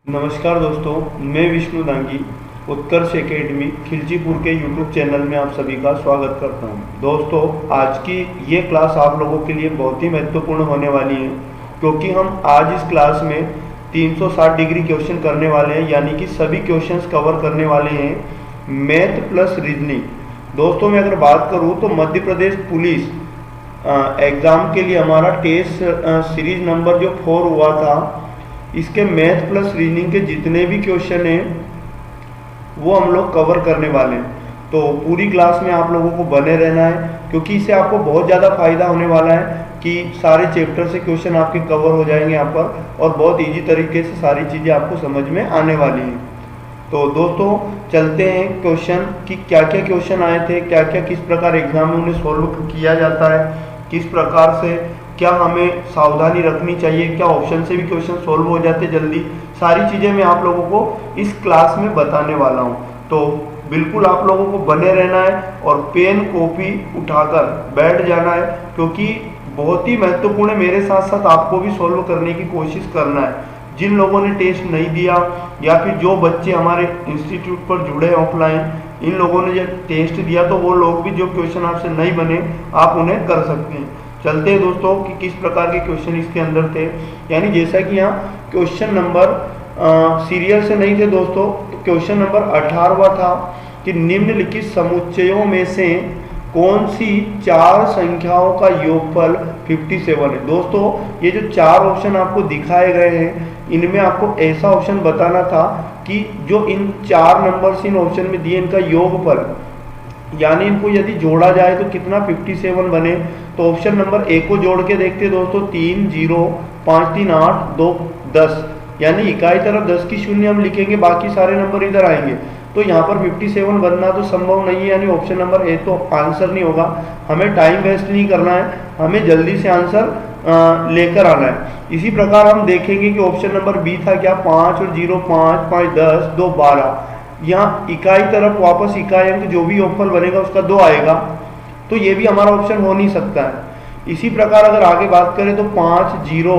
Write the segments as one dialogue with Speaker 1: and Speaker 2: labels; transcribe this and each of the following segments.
Speaker 1: नमस्कार दोस्तों, मैं विष्णु दांगी उत्कर्ष एकेडमी खिलचीपुर के यूट्यूब चैनल में आप सभी का स्वागत करता हूं। दोस्तों, आज की ये क्लास आप लोगों के लिए बहुत ही महत्वपूर्ण होने वाली है, क्योंकि हम आज इस क्लास में 360 डिग्री क्वेश्चन करने वाले हैं, यानी कि सभी क्वेश्चंस कवर करने वाले हैं मैथ प्लस रीजनिंग। दोस्तों, मैं अगर बात करूँ तो मध्य प्रदेश पुलिस एग्ज़ाम के लिए हमारा टेस्ट सीरीज नंबर जो 4 हुआ था, इसके मैथ प्लस रीजनिंग के जितने भी क्वेश्चन हैं वो हम लोग कवर करने वाले हैं। तो पूरी क्लास में आप लोगों को बने रहना है, क्योंकि इससे आपको बहुत ज़्यादा फायदा होने वाला है कि सारे चैप्टर से क्वेश्चन आपके कवर हो जाएंगे यहाँ पर, और बहुत इजी तरीके से सारी चीज़ें आपको समझ में आने वाली हैं। तो दोस्तों, चलते हैं क्वेश्चन कि क्या क्या क्वेश्चन आए थे, क्या क्या किस प्रकार एग्जाम में उन्हें सॉल्व किया जाता है, किस प्रकार से क्या हमें सावधानी रखनी चाहिए, क्या ऑप्शन से भी क्वेश्चन सॉल्व हो जाते जल्दी, सारी चीज़ें मैं आप लोगों को इस क्लास में बताने वाला हूं। तो बिल्कुल आप लोगों को बने रहना है और पेन कॉपी उठाकर बैठ जाना है, क्योंकि बहुत ही महत्वपूर्ण है। मेरे साथ साथ आपको भी सॉल्व करने की कोशिश करना है। जिन लोगों ने टेस्ट नहीं दिया या फिर जो बच्चे हमारे इंस्टीट्यूट पर जुड़े हैं ऑफलाइन, इन लोगों ने जब टेस्ट दिया तो वो लोग भी जो क्वेश्चन आपसे नहीं बने आप उन्हें कर सकते हैं। चलते हैं दोस्तों कि किस प्रकार के क्वेश्चन इसके अंदर थे। यानी जैसा कि यहाँ क्वेश्चन नंबर सीरियल से नहीं थे दोस्तों, तो क्वेश्चन नंबर 18वां था कि निम्नलिखित समुच्चयों में से कौन सी 4 संख्याओं का योगफल 57 है। दोस्तों, ये जो 4 ऑप्शन आपको दिखाए गए हैं, इनमें आपको ऐसा ऑप्शन बताना था कि जो इन 4 नंबर्स इन ऑप्शन में दिए, इनका योगफल यानी इनको यदि जोड़ा जाए तो कितना 57 बने। तो ऑप्शन नंबर ए को जोड़ के देखते दोस्तों, 3 0 5 3 8 2 10, यानी इकाई तरफ 10 की शून्य हम लिखेंगे, बाकी सारे नंबर इधर आएंगे। तो यहाँ पर 57 बनना तो संभव नहीं है, यानी ऑप्शन नंबर ए तो आंसर नहीं होगा। हमें टाइम वेस्ट नहीं करना है, हमें जल्दी से आंसर लेकर आना है। इसी प्रकार हम देखेंगे कि ऑप्शन नंबर बी था क्या, 5 और 0 5 5 10 2 12, यहाँ इकाई तरफ वापस इकाई अंक जो भी योगफल बनेगा उसका 2 आएगा, तो ये भी हमारा ऑप्शन हो नहीं सकता है। इसी प्रकार अगर आगे बात करें तो 5 0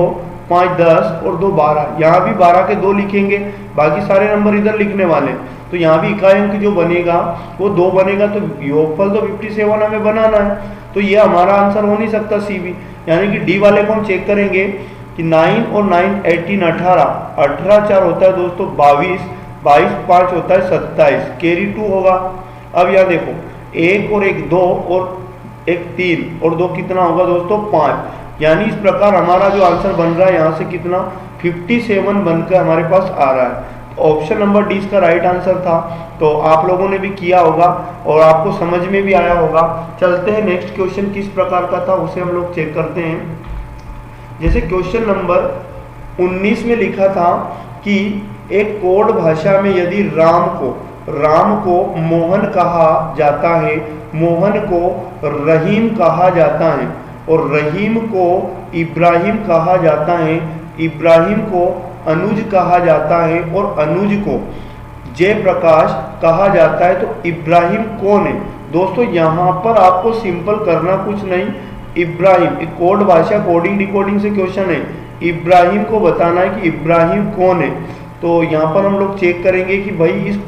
Speaker 1: 5 10 और 2 12, यहाँ भी 12 के 2 लिखेंगे, बाकी सारे नंबर इधर लिखने वाले। तो यहाँ भी इकाई अंक जो बनेगा वो 2 बनेगा, तो योगफल तो 57 हमें बनाना है, तो ये हमारा आंसर हो नहीं सकता सी भी। यानी कि डी वाले को हम चेक करेंगे कि 9 और 9 18 18, 18 4 होता है दोस्तों 22, 22 5 होता है 27, कैरी 2 होगा। अब यहाँ देखो 1 और 1 2 और 1 3 और 2 कितना होगा दोस्तों 5, यानी इस प्रकार हमारा जो आंसर बन रहा है यहाँ से कितना 57 बनकर हमारे पास आ रहा है। ऑप्शन नंबर डी इसका राइट आंसर था। तो आप लोगों ने भी किया होगा और आपको समझ में भी आया होगा। चलते हैं नेक्स्ट क्वेश्चन किस प्रकार का था उसे हम लोग चेक करते हैं। जैसे क्वेश्चन नंबर 19 में लिखा था कि एक कोड भाषा में यदि राम को मोहन कहा जाता है, मोहन को रहीम कहा जाता है, और रहीम को इब्राहिम कहा जाता है, इब्राहिम को अनुज कहा जाता है, और अनुज को जयप्रकाश कहा जाता है, तो इब्राहिम कौन है। दोस्तों, यहाँ पर आपको सिंपल करना कुछ नहीं, इब्राहिम एक कोड भाषा कोडिंग डिकोडिंग से क्वेश्चन है, इब्राहिम को बताना है कि इब्राहिम कौन है। तो यहाँ पर हम लोग चेक करेंगे कि भाई इस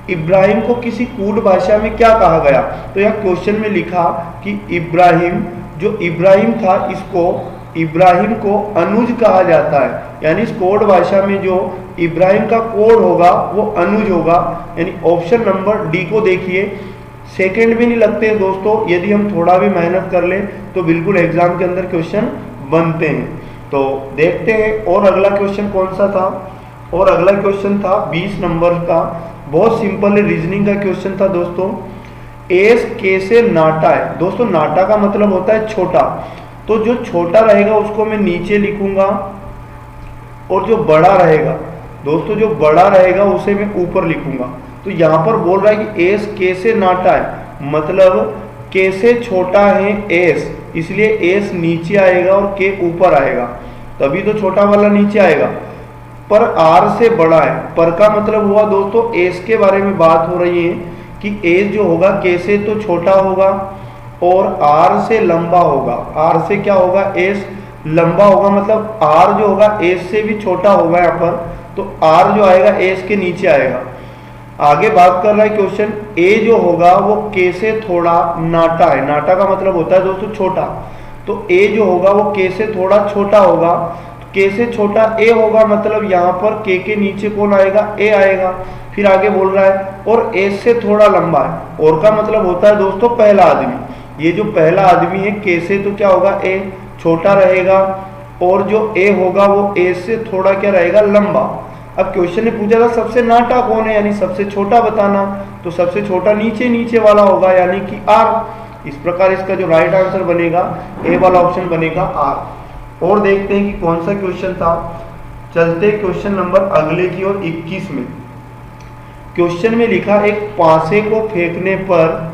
Speaker 1: इब्राहिम को किसी कूट भाषा में क्या कहा गया। तो यहाँ क्वेश्चन में लिखा कि इब्राहिम, जो इब्राहिम था इसको इब्राहिम को अनुज कहा जाता है, यानी इस कोड भाषा में जो इब्राहिम का कोड होगा वो अनुज होगा। यानी ऑप्शन नंबर डी को देखिए, सेकंड भी नहीं लगते हैं दोस्तों, यदि हम थोड़ा भी मेहनत कर लें तो बिल्कुल एग्जाम के अंदर क्वेश्चन बनते हैं। तो देखते हैं और अगला क्वेश्चन कौन सा था। और अगला क्वेश्चन था 20 नंबर का, बहुत सिंपल है, रीजनिंग का क्वेश्चन था दोस्तों। एस कैसे नाटा है। दोस्तों, नाटा का मतलब होता है छोटा, तो जो छोटा रहेगा उसको मैं नीचे लिखूंगा, और जो बड़ा रहेगा दोस्तों, जो बड़ा रहेगा उसे मैं ऊपर लिखूंगा। तो यहाँ पर बोल रहा है कि एस कैसे नाटा है, मतलब कैसे छोटा है एस, इसलिए एस नीचे आएगा और के ऊपर आएगा, तभी तो छोटा वाला नीचे आएगा। पर आर से बड़ा है, पर का मतलब हुआ दोस्तों एस के बारे में बात हो रही है कि एस जो होगा के से तो छोटा होगा और आर से लंबा होगा। आर से क्या होगा, एस लंबा होगा, मतलब आर जो होगा एस से भी छोटा होगा यहाँ पर। तो आर जो आएगा ए इसके नीचे आएगा। आगे बात कर रहा है क्वेश्चन, ए जो होगा वो के से थोड़ा नाटा है। नाटा का मतलब होता है दोस्तों छोटा, तो ए जो होगा वो के से थोड़ा छोटा होगा। के से छोटा ए होगा, मतलब यहाँ पर के नीचे कौन आएगा, ए आएगा। फिर आगे बोल रहा है और ए से थोड़ा लंबा है। और का मतलब होता है दोस्तों पहला आदमी। ये जो पहला आदमी है के से तो क्या होगा, ए छोटा रहेगा, और जो ए होगा वो ए से थोड़ा क्या रहेगा, लंबा। अब क्वेश्चन ने पूछा था सबसे नाटा कौन है, यानी सबसे छोटा बताना, तो सबसे छोटा नीचे नीचे वाला होगा, यानी कि आर। इस प्रकार इसका जो राइट आंसर बनेगा ए वाला ऑप्शन बनेगा आर। और देखते हैं कि कौन सा क्वेश्चन था। चलते क्वेश्चन नंबर अगले की ओर 21 में। क्वेश्चन में लिखा, एक पासे को फेंकने पर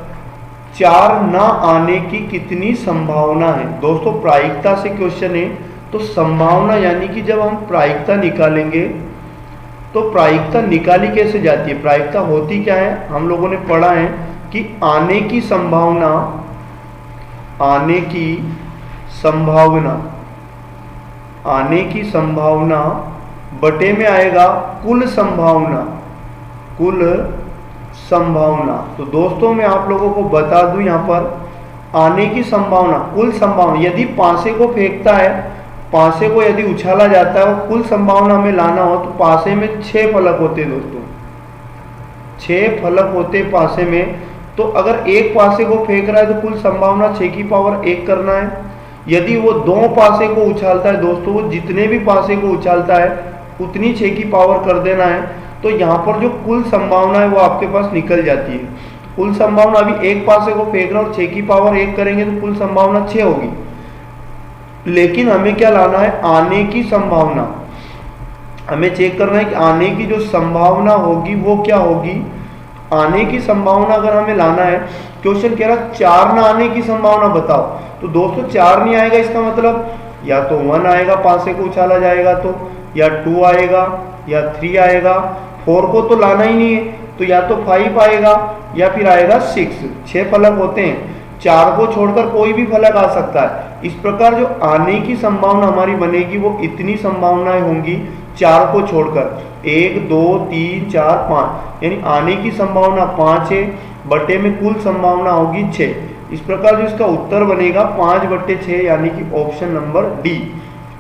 Speaker 1: 4 ना आने की कितनी संभावना है। दोस्तों प्रायिकता से क्वेश्चन है, तो संभावना यानी कि जब हम प्रायिकता निकालेंगे तो प्रायिकता निकाली कैसे जाती है। प्रायिकता होती क्या है, हम लोगों ने पढ़ा है कि आने की संभावना, आने की संभावना, आने की संभावना बटे में आएगा कुल संभावना, कुल संभावना। तो दोस्तों मैं आप लोगों को बता दूं, यहाँ पर आने की संभावना, कुल संभावना, यदि पासे को फेंकता है, पासे को यदि उछाला जाता है और कुल संभावना में लाना हो तो पासे में 6 फलक होते हैं दोस्तों, 6 फलक होते पासे में। तो अगर एक पासे को फेंक रहा है तो कुल संभावना 6 की पावर 1 करना है। यदि वो 2 पासे को उछालता है दोस्तों, वो जितने भी पासे को उछालता है उतनी 6 की पावर कर देना है। तो यहाँ पर जो कुल संभावना है वो आपके पास निकल जाती है। कुल संभावना, अभी एक पासे को फेंक रहा और 6 की पावर 1 करेंगे तो कुल संभावना 6 होगी। लेकिन हमें क्या लाना है, आने की संभावना। हमें चेक करना है कि आने की जो संभावना होगी वो क्या होगी। आने की संभावना अगर हमें लाना है, क्वेश्चन कह रहा 4 ना आने की संभावना बताओ। तो दोस्तों 4 नहीं आएगा, इसका मतलब या तो 1 आएगा पासे को उछाला जाएगा तो, या 2 आएगा, या 3 आएगा। 4 को तो लाना ही नहीं है, तो या तो 5 आएगा या फिर आएगा 6। 6 फलक होते हैं, 4 को छोड़कर कोई भी फलक आ सकता है। इस प्रकार जो आने की संभावना हमारी बनेगी वो इतनी संभावनाएं होंगी 4 को छोड़कर, 1 2 3 4 5, यानी आने की संभावना 5 है, बटे में कुल संभावना होगी 6। इस प्रकार जो इसका उत्तर बनेगा 5/6, यानी कि ऑप्शन नंबर डी।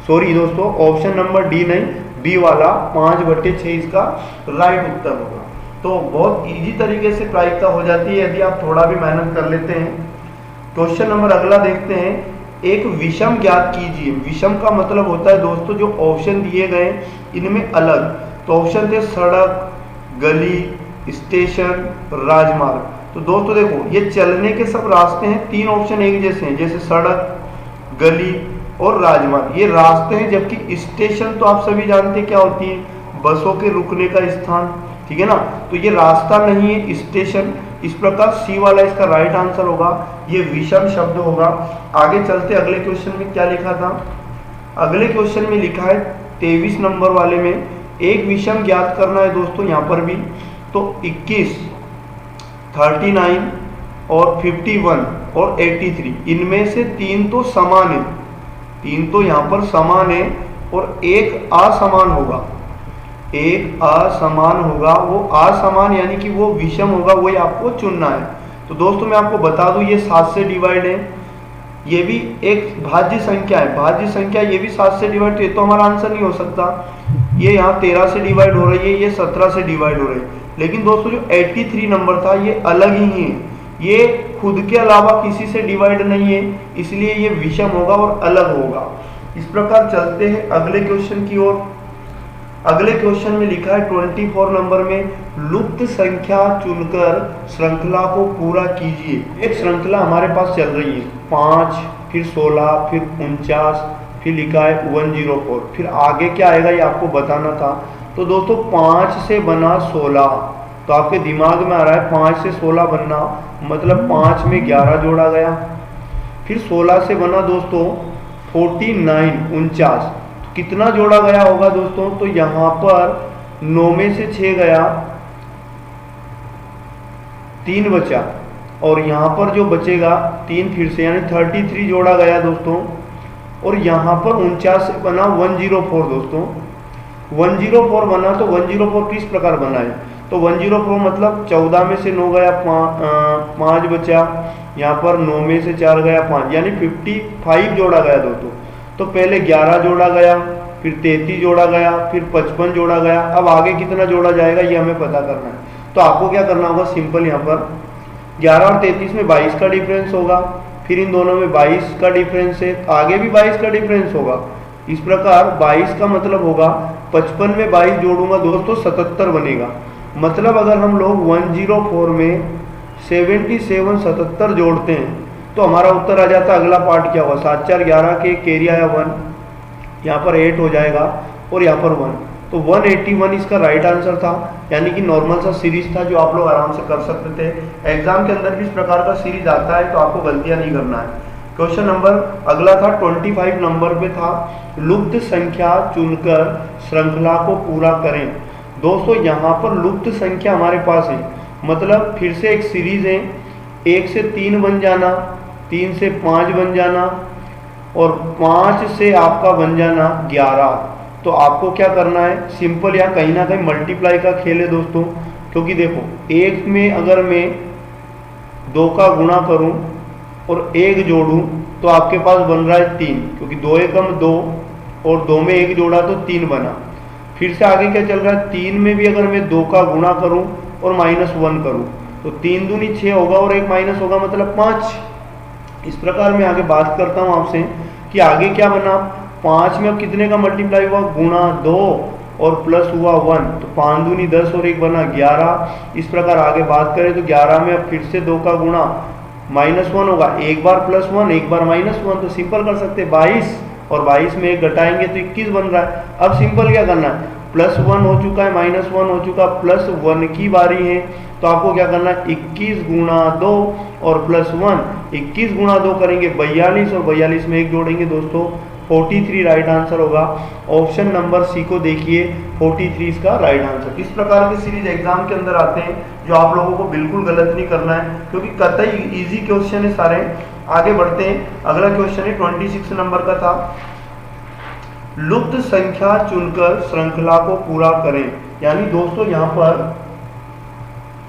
Speaker 1: सॉरी दोस्तों, ऑप्शन नंबर डी नहीं, बी वाला 5/6 इसका राइट उत्तर होगा। तो बहुत इजी तरीके से प्रायिकता हो जाती है यदि आप थोड़ा भी मेहनत कर लेते हैं। क्वेश्चन नंबर अगला देखते हैं, एक विषम ज्ञात कीजिए। विषम का मतलब होता है दोस्तों जो ऑप्शन दिए गए इनमें अलग। तो ऑप्शन थे सड़क, गली, स्टेशन, राजमार्ग। तो दोस्तों देखो ये चलने के सब रास्ते हैं, 3 ऑप्शन एक जैसे हैं, जैसे सड़क, गली और राजमार्ग, ये रास्ते हैं। जबकि स्टेशन तो आप सभी जानते हैं क्या होती है, बसों के रुकने का स्थान, ठीक है ना। तो ये रास्ता नहीं है, स्टेशन। इस प्रकार सी वाला इसका राइट आंसर होगा, ये विषम शब्द होगा। आगे चलते अगले क्वेश्चन में क्या लिखा था। अगले क्वेश्चन में लिखा है 23 नंबर वाले में, एक विषम ज्ञात करना है दोस्तों। यहाँ पर भी तो 21, 39 और 51 और 83, इनमें से 3 तो समान है, 3 तो यहाँ पर समान है और एक असमान होगा, एक असमान होगा। वो असमान यानी कि वो विषम होगा, वही आपको चुनना है। तो दोस्तों मैं आपको बता दूं ये 7 से डिवाइड है, ये भी एक भाज्य संख्या है, भाज्य संख्या, ये भी 7 से डिवाइड, ये तो हमारा आंसर नहीं हो सकता। ये यहाँ 13 से डिवाइड हो रही है, ये 17 से डिवाइड हो रही है। लेकिन दोस्तों जो 83 नंबर था ये अलग ही है, ये खुद के अलावा किसी से डिवाइड नहीं है, इसलिए ये विषम होगा और अलग होगा। इस प्रकार चलते हैं अगले क्वेश्चन की ओर। अगले क्वेश्चन में लिखा है 24 नंबर में, लुप्त संख्या चुनकर श्रृंखला को पूरा कीजिए। एक श्रृंखला हमारे पास चल रही है, 5, फिर 16, फिर 49, फिर लिखा है 104, फिर आगे क्या आएगा ये आपको बताना था। तो दोस्तों 5 से बना 16, तो आपके दिमाग में आ रहा है 5 से 16 बनना मतलब 5 में 11 जोड़ा गया। फिर 16 से बना दोस्तों 49, 49, कितना जोड़ा गया होगा दोस्तों। तो यहाँ पर 9 में से 6 गया, 3 बचा, और यहाँ पर जो बचेगा 3 फिर से, यानी 33 जोड़ा गया दोस्तों। और यहाँ पर 49 से बना 104 दोस्तों, 104 बना, तो 104 किस प्रकार बना है? तो 104 मतलब 14 में से 9 गया, 5 बचा, यहाँ पर 9 में से 4 गया 5, यानी 55 जोड़ा गया दोस्तों। तो पहले 11 जोड़ा गया, फिर 33 जोड़ा गया, फिर 55 जोड़ा गया। अब आगे कितना जोड़ा जाएगा ये हमें पता करना है। तो आपको क्या करना होगा, सिंपल यहाँ पर 11 और 33 में 22 का डिफरेंस होगा, फिर इन दोनों में 22 का डिफरेंस है, आगे भी 22 का डिफरेंस होगा। इस प्रकार 22 का मतलब होगा 55 में 22 जोड़ूंगा दोस्तों 77 बनेगा। मतलब अगर हम लोग 104 में 77 जोड़ते हैं तो हमारा उत्तर आ जाता है। अगला पार्ट क्या हुआ, 7 4 11 के कैरी आया 1, यहाँ पर 8 हो जाएगा और यहाँ पर 1, तो 181 इसका राइट आंसर था। यानी कि नॉर्मल सा सीरीज था जो आप लोग आराम से कर सकते थे। एग्जाम के अंदर भी इस प्रकार का सीरीज आता है, तो आपको गलतियां नहीं करना है। क्वेश्चन नंबर अगला था 25 नंबर पे था, लुप्त संख्या चुनकर श्रृंखला को पूरा करें। दोस्तों यहाँ पर लुप्त संख्या हमारे पास है, मतलब फिर से एक सीरीज है, 1 से 3 बन जाना, 3 से 5 बन जाना और 5 से आपका बन जाना 11। तो आपको क्या करना है, सिंपल या कहीं ना कहीं मल्टीप्लाई का खेल है दोस्तों। क्योंकि देखो 1 में अगर मैं 2 का गुणा करूं और 1 जोड़ूं तो आपके पास बन रहा है 3, क्योंकि 2 एकम 2 और 2 में 1 जोड़ा तो 3 बना। फिर से आगे क्या चल रहा है, 3 में भी अगर मैं 2 का गुणा करूं और -1 करूं तो 3 दूनी 6 होगा और 1 माइनस होगा, मतलब 5। इस प्रकार मैं आगे बात करता हूं आपसे कि आगे क्या बना, 5 में अब कितने का मल्टीप्लाई हुआ, गुणा 2 और प्लस हुआ 1, तो 5 दूनी 10 और 1 बना 11। इस प्रकार आगे बात करें तो 11 में अब फिर से 2 का गुणा -1 होगा, एक बार +1 एक बार -1, तो सिंपल कर सकते हैं 22 और 22 में 1 घटाएंगे तो 21 बन रहा है। अब सिंपल क्या करना है, +1 हो चुका है, -1 हो चुका, +1 की बारी है, तो आपको क्या करना है 21 गुणा 2 और +1, 21 गुणा 2 करेंगे 42 और 42 में 1 जोड़ेंगे दोस्तों 43 राइट आंसर होगा। ऑप्शन नंबर सी को देखिए, 43 इसका राइट आंसर। इस प्रकार के सीरीज एग्जाम के अंदर आते हैं जो आप लोगों को बिल्कुल गलत नहीं करना है, क्योंकि कतई इजी क्वेश्चन है सारे। आगे बढ़ते हैं, अगला क्वेश्चन है 26 नंबर का था, लुप्त संख्या चुनकर श्रृंखला को पूरा करें। यानी दोस्तों यहाँ पर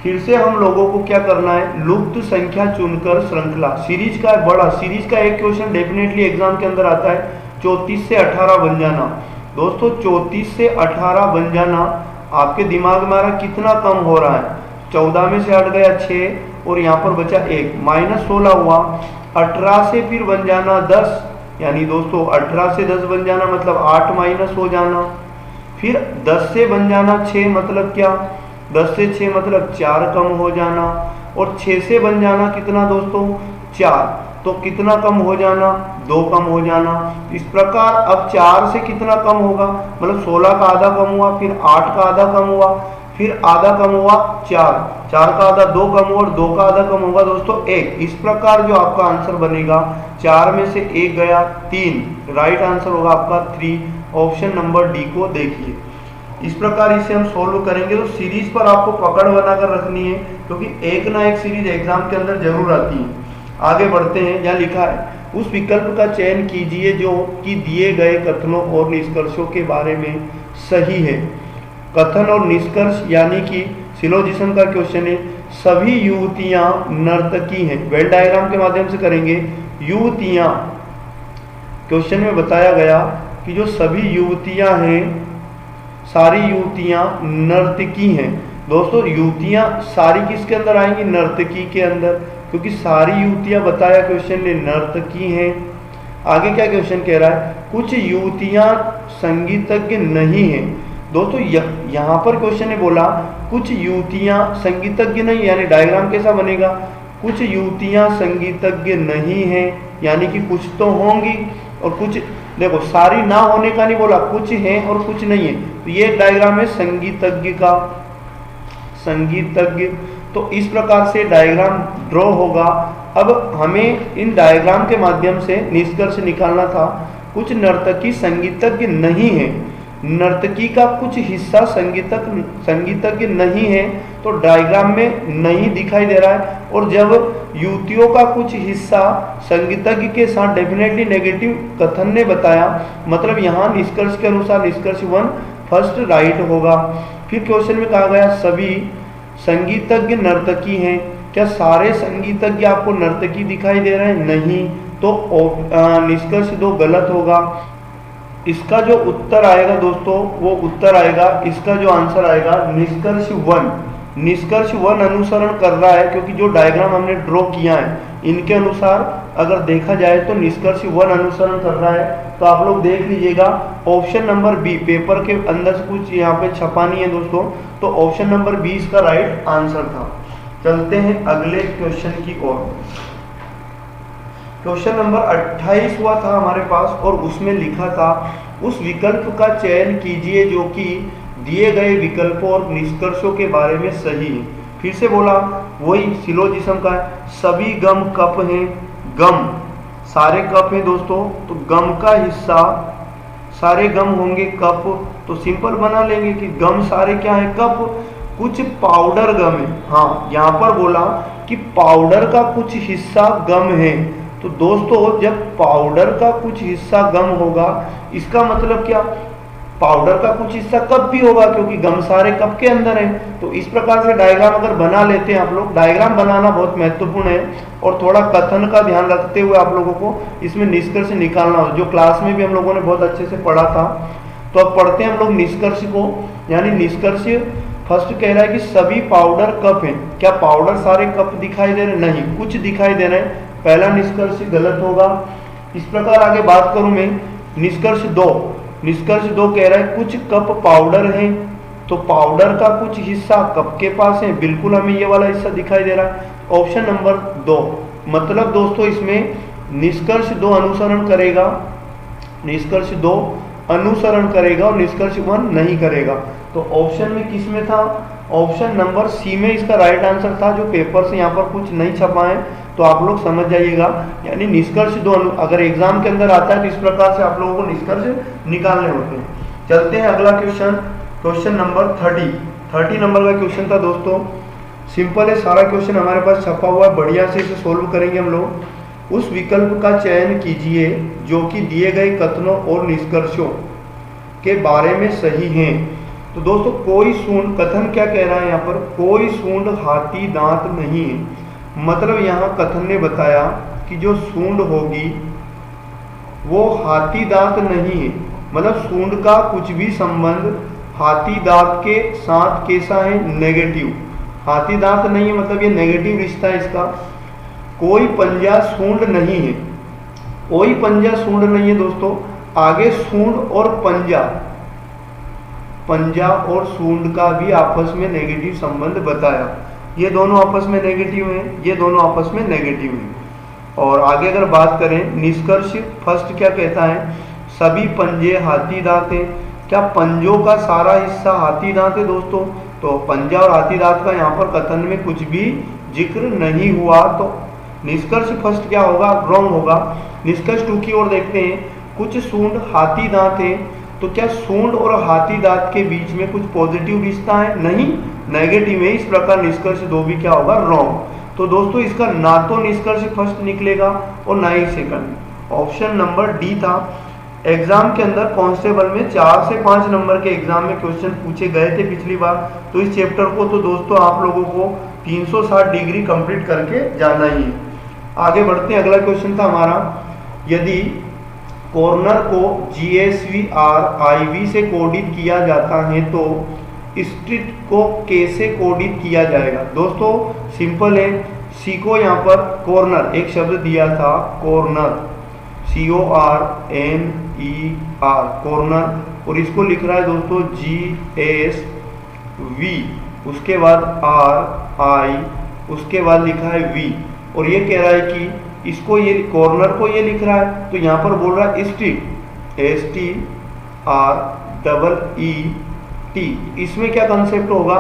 Speaker 1: फिर से हम लोगों को क्या करना है, लुप्त संख्या चुनकर श्रृंखला, सीरीज का बड़ा सीरीज का एक क्वेश्चन डेफिनेटली एग्जाम के अंदर आता है, 34 से 18 बन जाना। दोस्तों 34 से 18 बन जाना आपके दिमाग में आ रहा कितना कम हो रहा है, 14 में से हट गया 6 और यहाँ पर बचा 1, -16 हुआ। 18 से फिर बन जाना 10, यानी दोस्तों 18 से 10 बन जाना मतलब 8 माइनस हो जाना। फिर 10 से बन जाना 6 मतलब क्या, 10 से 6 मतलब 4 कम हो जाना। और 6 से बन जाना कितना दोस्तों 4, तो कितना कम हो जाना 2 कम हो जाना। इस प्रकार अब 4 से कितना कम होगा, मतलब 16 का आधा कम हुआ, फिर 8 का आधा कम हुआ, फिर आधा कम हुआ 4, 4 का आधा 2 कम हुआ और 2 का आधा कम होगा दोस्तों 1। इस प्रकार जो आपका आंसर बनेगा 4 में से 1 गया 3, राइट आंसर होगा आपका 3। ऑप्शन नंबर डी को देखिए। इस प्रकार इसे हम सोल्व करेंगे। तो सीरीज पर आपको पकड़ बनाकर रखनी है, क्योंकि एक ना एक सीरीज एग्जाम के अंदर जरूर आती है। आगे बढ़ते हैं, यहाँ लिखा है उस विकल्प का चयन कीजिए जो कि दिए गए कथनों और निष्कर्षों के बारे में सही है। कथन और निष्कर्ष यानी कि सिलोजिज्म का क्वेश्चन है, सभी युवतियां नर्तकी हैं। वेल डायग्राम के माध्यम से करेंगे। युवतियां, क्वेश्चन में बताया गया कि जो सभी युवतियां हैं, सारी युवतियां नर्तकी हैं। दोस्तों युवतियां सारी किसके अंदर आएंगी, नर्तकी के अंदर, क्योंकि सारी युवतियां बताया क्वेश्चन ने नर्तकी हैं। आगे क्या क्वेश्चन कह रहा है, कुछ युवतियां संगीतज्ञ नहीं हैं। दोस्तों यहाँ पर क्वेश्चन ने बोला कुछ युवतियां संगीतज्ञ नहीं, यानी डायग्राम कैसा बनेगा, कुछ युवतियां संगीतज्ञ नहीं हैं, यानी कि कुछ तो होंगी और कुछ, देखो सारी ना होने का नहीं बोला, कुछ हैं और कुछ नहीं है। तो ये डायग्राम है संगीतज्ञ का, संगीतज्ञ। तो इस प्रकार से डायग्राम ड्रॉ होगा। अब हमें इन डायग्राम के माध्यम से निष्कर्ष निकालना था। कुछ नर्तकी संगीतज्ञ नहीं है, नर्तकी का कुछ हिस्सा संगीतज्ञ नहीं है, तो डायग्राम में नहीं दिखाई दे रहा है। और जब युवतियों का कुछ हिस्सा संगीतज्ञ के साथ डेफिनेटली नेगेटिव कथन ने बताया, मतलब यहाँ निष्कर्ष के अनुसार निष्कर्ष 1 फर्स्ट राइट होगा। फिर क्वेश्चन में कहा गया सभी संगीतज्ञ नर्तकी हैं, क्या सारे संगीतज्ञ आपको नर्तकी दिखाई दे रहे हैं? नहीं, तो निष्कर्ष 2 गलत होगा। इसका जो उत्तर आएगा दोस्तों वो उत्तर आएगा, इसका जो आंसर आएगा निष्कर्ष 1। निष्कर्ष 1 अनुसरण कर रहा है, क्योंकि जो डायग्राम हमने ड्रॉ किया है इनके अनुसार अगर देखा जाए तो निष्कर्ष 1 अनुसरण कर रहा है। तो आप लोग देख लीजिएगा ऑप्शन नंबर बी, पेपर के अंदर से कुछ यहाँ पे छपा नहीं है दोस्तों, तो ऑप्शन नंबर 20 इसका राइट आंसर था। चलते हैं अगले क्वेश्चन की ओर। क्वेश्चन नंबर 28 हुआ था हमारे पास और उसमें लिखा था उस विकल्प का चयन कीजिए जो कि दिए गए विकल्पों और निष्कर्षों के बारे में सही है। फिर से बोला, वही सिलोजिज्म का है। सभी गम कप हैं, गम सारे कप हैं दोस्तों, तो गम का हिस्सा सारे गम होंगे कप, तो सिंपल बना लेंगे कि गम सारे क्या है? कप। कुछ पाउडर गम है, हाँ यहाँ पर बोला कि पाउडर का कुछ हिस्सा गम है, तो दोस्तों जब पाउडर का कुछ हिस्सा गम होगा इसका मतलब क्या? पाउडर का कुछ हिस्सा कप भी होगा, क्योंकि गम सारे कप के अंदर है। तो इस प्रकार से डायग्राम अगर बना लेते हैं आप लोग, डायग्राम बनाना बहुत महत्वपूर्ण है और थोड़ा कथन का ध्यान रखते हुए आप लोगों को इसमें निष्कर्ष निकालना हो, जो क्लास में भी हम लोगों ने बहुत अच्छे से पढ़ा था। तो अब पढ़ते हैं हम लोग निष्कर्ष को, यानी निष्कर्ष फर्स्ट कह रहा है कि सभी पाउडर कप हैं, क्या पाउडर सारे कप दिखाई दे रहे? नहीं, कुछ दिखाई दे रहे हैं, पहला निष्कर्ष गलत होगा। इस प्रकार आगे बात करूं मैं, निष्कर्ष 2 कह रहा है कुछ कप पाउडर हैं, तो पाउडर का कुछ हिस्सा कप के पास है, बिल्कुल हमें ये वाला हिस्सा दिखाई दे रहा है। ऑप्शन नंबर 2, मतलब दोस्तों इसमें निष्कर्ष 2 अनुसरण करेगा, निष्कर्ष 2 अनुसरण करेगा और निष्कर्ष 1 नहीं करेगा। तो ऑप्शन में किस में था? ऑप्शन नंबर सी में इसका राइट आंसर था। जो पेपर से यहाँ पर कुछ नहीं छपा है तो आप लोग समझ जाइएगा, यानी निष्कर्ष 2 अगर एग्जाम के अंदर आता है तो इस प्रकार से आप लोगों को निष्कर्ष निकालने होते हैं। चलते हैं अगला क्वेश्चन, क्वेश्चन नंबर 30 नंबर का क्वेश्चन था दोस्तों। सिंपल है, सारा क्वेश्चन हमारे पास छपा हुआ है, बढ़िया से इसे सोल्व करेंगे हम लोग। उस विकल्प का चयन कीजिए जो कि दिए गए कथनों और निष्कर्षों के बारे में सही हैं। तो दोस्तों कोई सूंड, कथन क्या कह रहा है यहाँ पर? कोई सूंड हाथी दांत नहीं है, मतलब यहाँ कथन ने बताया कि जो सूंड होगी वो हाथी दांत नहीं है, मतलब सूंड का कुछ भी संबंध हाथी दांत के साथ कैसा है? नेगेटिव। हाथी दांत नहीं है मतलब ये नेगेटिव रिश्ता है इसका। कोई पंजा सूंड नहीं है, कोई पंजा सूंड नहीं है दोस्तों। आगे सूंड और पंजा, पंजा और सूंड का भी आपस में नेगेटिव संबंध बताया, ये दोनों आपस में नेगेटिव हैं, ये दोनों आपस में नेगेटिव हैं। और आगे अगर बात करें निष्कर्ष फर्स्ट क्या कहता है? सभी पंजे हाथी दांत हैं, क्या पंजों का सारा हिस्सा हाथी दांत है दोस्तों? तो पंजा और हाथी दांत का यहाँ पर कथन में कुछ भी जिक्र नहीं हुआ, तो निष्कर्ष फर्स्ट क्या होगा? रॉन्ग होगा। निष्कर्ष 2 की ओर देखते हैं, कुछ सूंड हाथी दांत है, तो क्या सूंड और हाथी दांत के बीच में कुछ पॉजिटिव रिश्ता है? नहीं, नेगेटिव है। इस प्रकार निष्कर्ष 2 भी क्या होगा? रॉन्ग। तो दोस्तों इसका ना तो निष्कर्ष फर्स्ट निकलेगा और ना ही सेकंड। ऑप्शन नंबर डी था। एग्जाम के अंदर कांस्टेबल में 4 से 5 नंबर के एग्जाम में क्वेश्चन पूछे गए थे पिछली बार, तो इस चैप्टर को तो दोस्तों आप लोगों को 360 डिग्री कंप्लीट करके जाना ही है। आगे बढ़ते हैं, अगला क्वेश्चन था हमारा, यदि कॉर्नर को GSVR IV से कोडित किया जाता है तो स्ट्रिट को कैसे कोडित किया जाएगा? दोस्तों सिंपल है, सी को यहाँ पर कॉर्नर एक शब्द दिया था, कॉर्नर CORNER, कॉर्नर, और इसको लिख रहा है दोस्तों GSV, उसके बाद RI, उसके बाद लिखा है V, और ये कह रहा है कि इसको, ये कॉर्नर को ये लिख रहा है, तो यहाँ पर बोल रहा है स्ट्रिट, STREET। इसमें क्या कंसेप्ट होगा?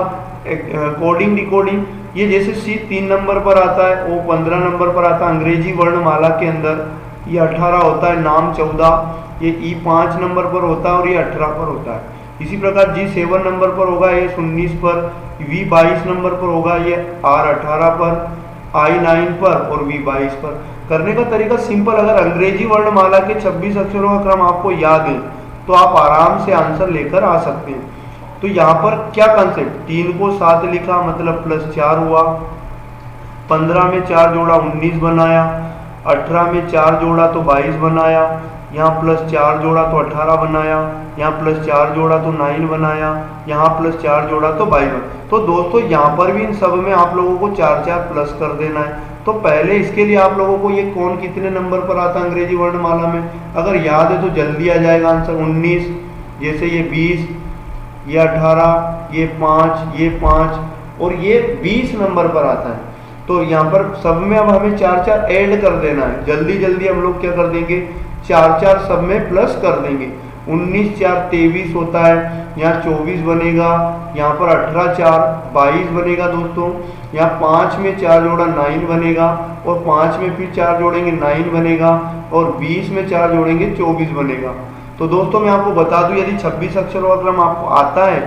Speaker 1: Coding decoding. ये जैसे सी 3 नंबर पर आता है, O 15 नंबर पर आता है अंग्रेजी वर्णमाला के अंदर, ये 18 होता है, नाम 14, ये E 5 नंबर पर होता है और ये 18 पर होता है। इसी प्रकार G 7 नंबर पर होगा, ये 19 पर, V 22 नंबर पर होगा, ये R 18 पर, I 9 पर और V 22 पर। करने का तरीका सिंपल, अगर अंग्रेजी वर्णमाला के 26 अक्षरों का क्रम आपको याद है तो आप आराम से आंसर लेकर आ सकते हैं। तो यहाँ पर क्या कंसेप्ट, 3 को 7 लिखा मतलब +4 हुआ, 15 में 4 जोड़ा 19 बनाया, 18 में 4 जोड़ा तो 22 बनाया, यहाँ +4 जोड़ा तो 18 बनाया, यहाँ +4 जोड़ा तो 9 बनाया, यहाँ +4 जोड़ा तो 22। तो दोस्तों यहाँ पर भी इन सब में आप लोगों को 4 4 प्लस कर देना है। तो पहले इसके लिए आप लोगों को ये कौन कितने नंबर पर आता है अंग्रेजी वर्णमाला में, अगर याद है तो जल्दी आ जाएगा आंसर। 19, जैसे ये 20, ये 18, ये 5, ये 5 और ये 20 नंबर पर आता है। तो यहाँ पर सब में अब हमें 4 4 ऐड कर देना है। जल्दी जल्दी हम लोग क्या कर देंगे, 4 4 सब में प्लस कर देंगे। 19 4 23 होता है, यहाँ 24 बनेगा, यहाँ पर 18 4 22 बनेगा दोस्तों, यहाँ 5 में 4 जोड़ा 9 बनेगा, और 5 में फिर 4 जोड़ेंगे 9 बनेगा, और 20 में 4 जोड़ेंगे 24 बनेगा। तो दोस्तों मैं आपको बता दूं, यदि 26 अक्षरों का क्रम आपको आता है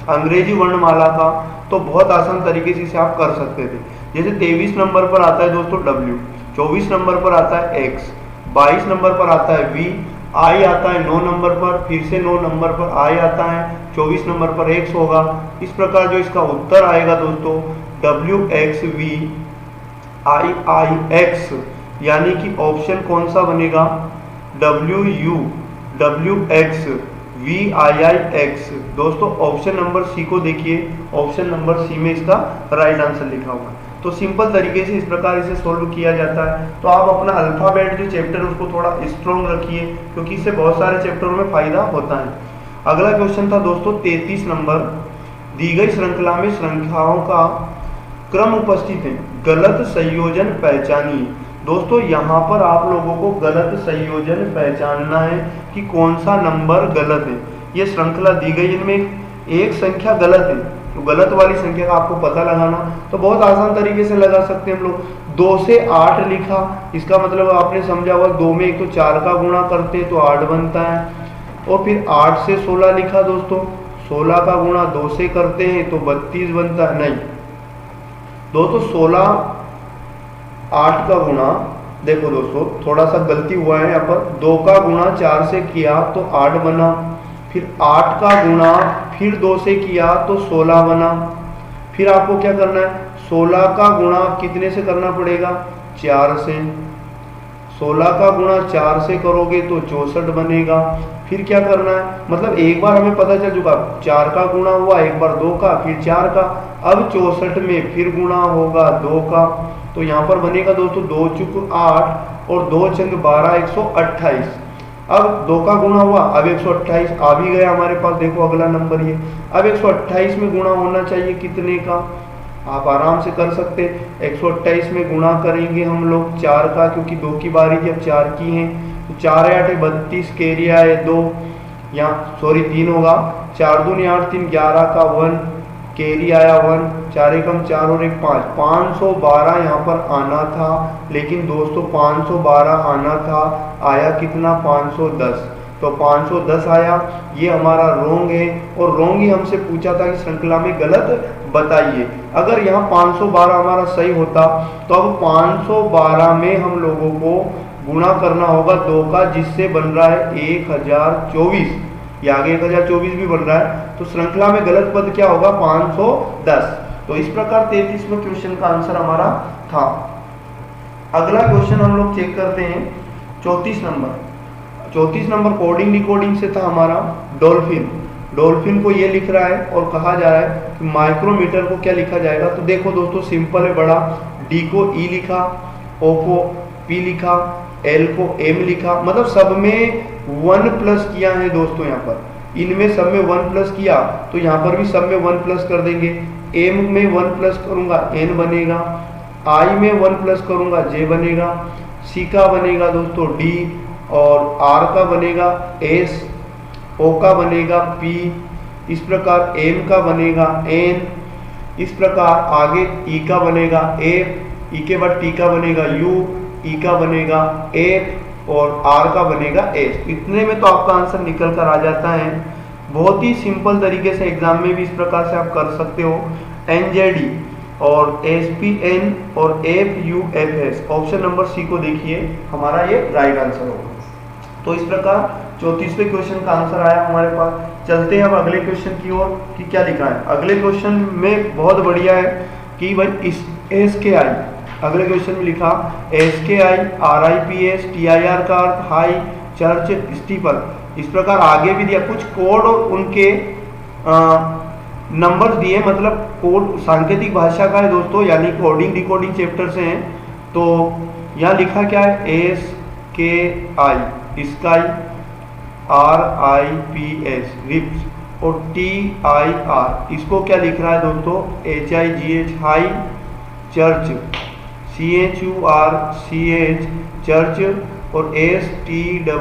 Speaker 1: अंग्रेजी वर्णमाला का तो बहुत आसान तरीके से इसे आप कर सकते थे। जैसे 23 नंबर पर आता है दोस्तों W, 24 नंबर पर आता है X, 22 नंबर पर आता है V, I आता है 9 नंबर पर, फिर से 9 नंबर पर I आता है, 24 नंबर पर X होगा। इस प्रकार जो इसका उत्तर आएगा दोस्तों WXV IIX, यानी कि ऑप्शन कौन सा बनेगा, WXVIIX। दोस्तों ऑप्शन नंबर सी को देखिए, ऑप्शन नंबर सी में इसका राइट आंसर लिखा हुआ है। तो सिंपल तरीके से इस प्रकार इसे सोल्व किया जाता है। तो आप अपना अल्फाबेट जो चैप्टर है उसको थोड़ा स्ट्रॉन्ग रखिए, क्योंकि इससे बहुत सारे चैप्टरों में फायदा होता है। अगला क्वेश्चन था दोस्तों 33 नंबर, दी गई श्रृंखला में श्रृंखलाओं का क्रम उपस्थित है, गलत संयोजन पहचानिए। दोस्तों यहाँ पर आप लोगों को गलत संयोजन पहचानना है कि कौन सा नंबर गलत है। ये श्रृंखला दी गई, इनमें एक संख्या गलत है, तो गलत वाली संख्या का आपको पता लगाना तो बहुत आसान तरीके से लगा सकते हैं हम लोग। 2 से 8 लिखा, इसका मतलब आपने समझा हुआ 2 में एक तो 4 का गुणा करते हैं तो 8 बनता है, और फिर 8 से 16 लिखा दोस्तों, 16 का गुणा 2 से करते हैं तो 32 बनता है। नहीं दोस्तों 16 8 का गुणा, देखो दोस्तों थोड़ा सा गलती हुआ है यहाँ पर, 2 का गुणा 4 से किया तो 8 बना, फिर 8 का गुणा फिर 2 से किया तो 16 बना। फिर आपको क्या करना है, 16 का गुणा कितने से करना पड़ेगा, 4 से। 16 का गुणा 4 से करोगे तो 64 बनेगा। फिर क्या करना है, मतलब एक बार हमें पता चल चुका 4 का गुणा हुआ, एक बार 2 का, फिर 4 का, अब 64 में फिर गुणा होगा 2 का। तो यहाँ पर बनेगा दोस्तों 2 चुक 8 और 2 चंग 12, 128। अब 2 का गुणा हुआ, अब 128 आ भी गया हमारे पास। देखो अगला नंबर ये, अब 128 में गुणा होना चाहिए कितने का, आप आराम से कर सकते। 128 में गुणा करेंगे हम लोग 4 का, क्योंकि 2 की बारी थी, अब 4 की है, तो 4 8 32, कैरी आए 2, यहाँ सॉरी 3 होगा, 4 दूनी 8 3 11 का 1, कैरी आया 1, 4 एकम 4 और 1 5, 512 यहाँ पर आना था, लेकिन दोस्तों 512 आना था, आया कितना 510। तो 510 आया, ये हमारा रोंग है, और रोंग ही हमसे पूछा था कि श्रृंखला में गलत बताइए। अगर यहाँ 512 हमारा सही होता तो अब 512 में हम लोगों को गुणा करना होगा 2 का, जिससे बन रहा है 1024, ये आगे 1024 भी बन रहा है। तो श्रृंखला में गलत पद क्या होगा, 510। तो इस प्रकार 33वें क्वेश्चन का आंसर हमारा था। अगला क्वेश्चन हम लोग चेक करते हैं 34 नंबर। 34 नंबर कोडिंग डिकोडिंग से था हमारा डॉल्फिन। डॉल्फिन को ये लिख रहा है और कहा जा रहा है कि माइक्रोमीटर को क्या लिखा जाएगा। तो देखो दोस्तों सिंपल है बड़ा, डी को ई लिखा, ओ को पी लिखा, एल को एम लिखा, मतलब सब में 1 प्लस किया है दोस्तों। यहाँ पर इनमें सब में 1 प्लस किया, तो यहाँ पर भी सब में 1 प्लस कर देंगे। एम में 1 प्लस करूंगा एन बनेगा, आई में 1 प्लस करूंगा जे बनेगा, सी का बनेगा दोस्तों डी, और आर का बनेगा एस, ओ का बनेगा पी, इस प्रकार एम का बनेगा एन, इस प्रकार आगे ई का बनेगा एफ, ई के बाद टी का बनेगा यू, ई का बनेगा एफ, और आर का बनेगा एस। इतने में तो आपका आंसर निकल कर आ जाता है। बहुत ही सिंपल तरीके से एग्जाम में भी इस प्रकार से आप कर सकते हो। एनजेडी और एसपीएन और एफयूएफएस, ऑप्शन नंबर सी को देखिए, हमारा ये राइट आंसर होगा। तो इस प्रकार 34वें क्वेश्चन का आंसर आया हमारे पास। चलते हैं अब अगले क्वेश्चन की ओर कि क्या लिखा है। अगले क्वेश्चन में बहुत बढ़िया है कि भाई इस एस के आई, अगले क्वेश्चन में लिखा एस के आई RIPS TIR का अर्थ हाई, चर्च, स्टीपल। इस प्रकार आगे भी दिया कुछ कोड और उनके नंबर्स दिए, मतलब कोड सांकेतिक भाषा का है दोस्तों, यानी कोडिंग डिकोडिंग चैप्टर से हैं। तो यहाँ लिखा क्या है SKI स्काई, RIPS रिप्स और TIR इसको क्या लिख रहा है दोस्तों HIGH high, church, CHURCH church और STEEPLE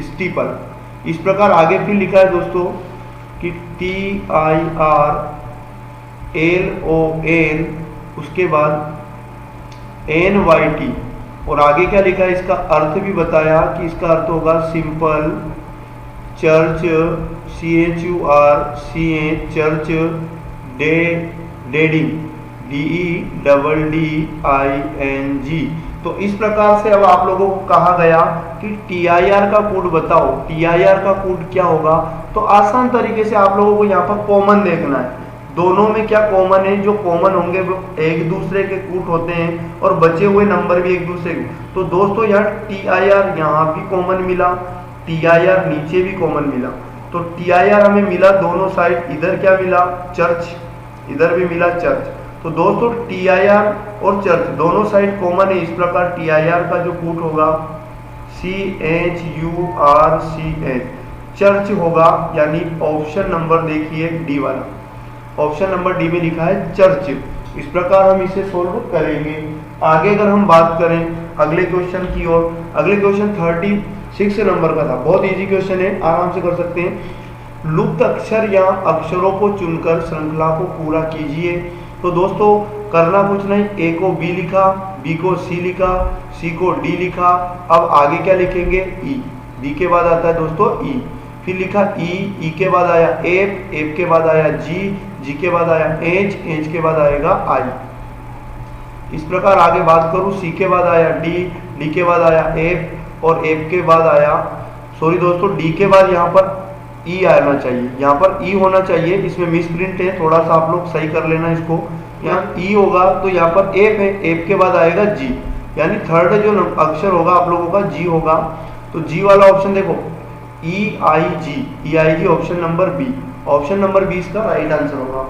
Speaker 1: स्टीपल। इस प्रकार आगे फिर लिखा है दोस्तों कि TIRLON उसके बाद NYT और आगे क्या लिखा है, इसका अर्थ भी बताया कि इसका अर्थ होगा सिंपल, चर्च, CHURCH चर्च, डेडिंग, DEDDING। तो इस प्रकार से अब आप लोगों को कहा गया कि TIR का कोड बताओ। TIR का कोड क्या होगा, तो आसान तरीके से आप लोगों को यहाँ पर कॉमन देखना है। दोनों में क्या कॉमन है, जो कॉमन होंगे वो एक दूसरे के कूट होते हैं और बचे हुए नंबर भी एक दूसरे के। तो दोस्तों यहाँ TIR यहाँ भी कॉमन मिला, TIR नीचे भी कॉमन मिला। तो TIR हमें मिला दोनों साइड, इधर क्या मिला चर्च, इधर भी मिला चर्च। तो दोस्तों TIR और चर्च दोनों साइड कॉमन है। इस प्रकार TIR का जो कूट होगा CHURCH चर्च होगा, यानी ऑप्शन नंबर देखिए डी वाला, ऑप्शन नंबर डी में लिखा है चर्च। इस प्रकार हम इसे सोल्व करेंगे। आगे अगर हम बात करें अगले क्वेश्चन की ओर, अगले क्वेश्चन 36 नंबर का था, बहुत इजी क्वेश्चन है, आराम से कर सकते हैं। लुप्त अक्षर या अक्षरों को चुनकर श्रृंखला को पूरा कीजिए। तो दोस्तों करना कुछ नहीं, ए को बी लिखा, बी को सी लिखा, सी को डी लिखा। अब आगे क्या लिखेंगे ई, डी के बाद आता है दोस्तों ई, फिर लिखा ई के बाद आया एफ, एफ के बाद आया जी के बाद आया एच के बाद आएगा आई। इस प्रकार आगे बात करूं, सी के बाद आया डी के बाद आया एफ और एफ के बाद आया, सॉरी दोस्तों डी के बाद यहाँ पर ई आना चाहिए, यहाँ पर ई होना चाहिए, इसमें मिस प्रिंट है, थोड़ा सा आप लोग सही कर लेना इसको। यहाँ ई होगा तो यहाँ पर एफ है, एफ के बाद आएगा जी, यानी थर्ड जो अक्षर होगा आप लोगों का जी होगा। तो जी वाला ऑप्शन देखो EIG option number B, option number B इसका राइट आंसर होगा।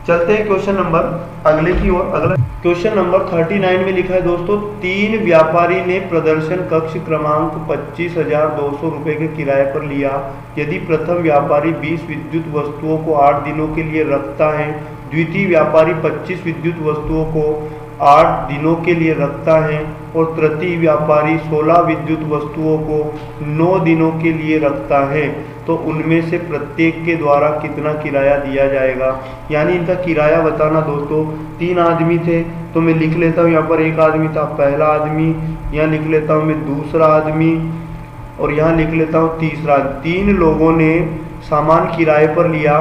Speaker 1: चलते हैं क्वेश्चन नंबर अगले की ओर। अगला क्वेश्चन नंबर 39 में लिखा है दोस्तों, 3 व्यापारी ने प्रदर्शन कक्ष क्रमांक 25,200 रुपये के किराए पर लिया। यदि प्रथम व्यापारी 20 विद्युत वस्तुओं को 8 दिनों के लिए रखता है, द्वितीय व्यापारी 25 विद्युत वस्तुओं को 8 दिनों के लिए रखता है और तृतीय व्यापारी 16 विद्युत वस्तुओं को 9 दिनों के लिए रखता है, तो उनमें से प्रत्येक के द्वारा कितना किराया दिया जाएगा। यानी इनका किराया बताना दोस्तों। 3 आदमी थे तो मैं लिख लेता हूँ, यहाँ पर एक आदमी था पहला आदमी, यहाँ लिख लेता हूँ मैं दूसरा आदमी और यहाँ लिख लेता हूँ तीसरा। 3 लोगों ने सामान किराए पर लिया,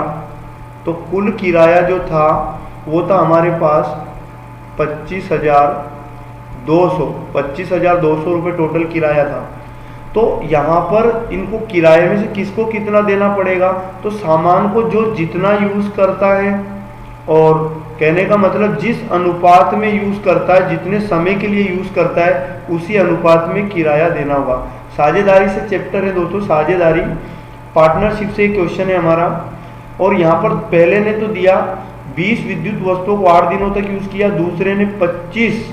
Speaker 1: तो कुल किराया जो था वो था हमारे पास 25,200 रुपये टोटल किराया था। तो यहाँ पर इनको किराए में से किसको कितना देना पड़ेगा, तो सामान को जो जितना यूज़ करता है, और कहने का मतलब जिस अनुपात में यूज़ करता है, जितने समय के लिए यूज़ करता है, उसी अनुपात में किराया देना होगा। साझेदारी से चैप्टर है दोस्तों, साझेदारी पार्टनरशिप से क्वेश्चन है हमारा। और यहाँ पर पहले ने तो दिया 20 विद्युत वस्तुओं को 8 दिनों तक यूज़ किया, दूसरे ने 25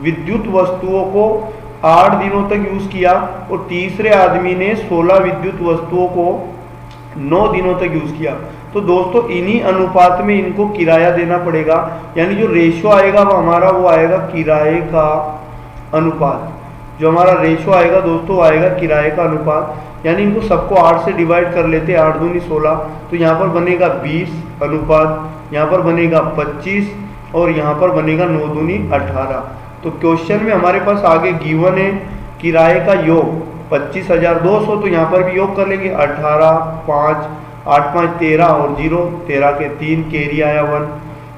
Speaker 1: विद्युत वस्तुओं को 8 दिनों तक यूज़ किया और तीसरे आदमी ने 16 विद्युत वस्तुओं को 9 दिनों तक यूज़ किया। तो दोस्तों इन्हीं अनुपात में इनको किराया देना पड़ेगा। यानी जो रेशो आएगा वो हमारा वो आएगा किराए का अनुपात। जो हमारा रेशो आएगा दोस्तों आएगा किराए का अनुपात। यानी इनको सबको 8 से डिवाइड कर लेते हैं, 8 दूनी 16, तो यहाँ पर बनेगा 20 अनुपात, यहाँ पर बनेगा 25 और यहाँ पर बनेगा 9 दूनी 18। तो क्वेश्चन में हमारे पास आगे गिवन है किराए का योग 25,200, तो यहाँ पर भी योग कर लेंगे 18, 5, 8, 5, 13 और 0, 13 के 3 कैरी आया 1,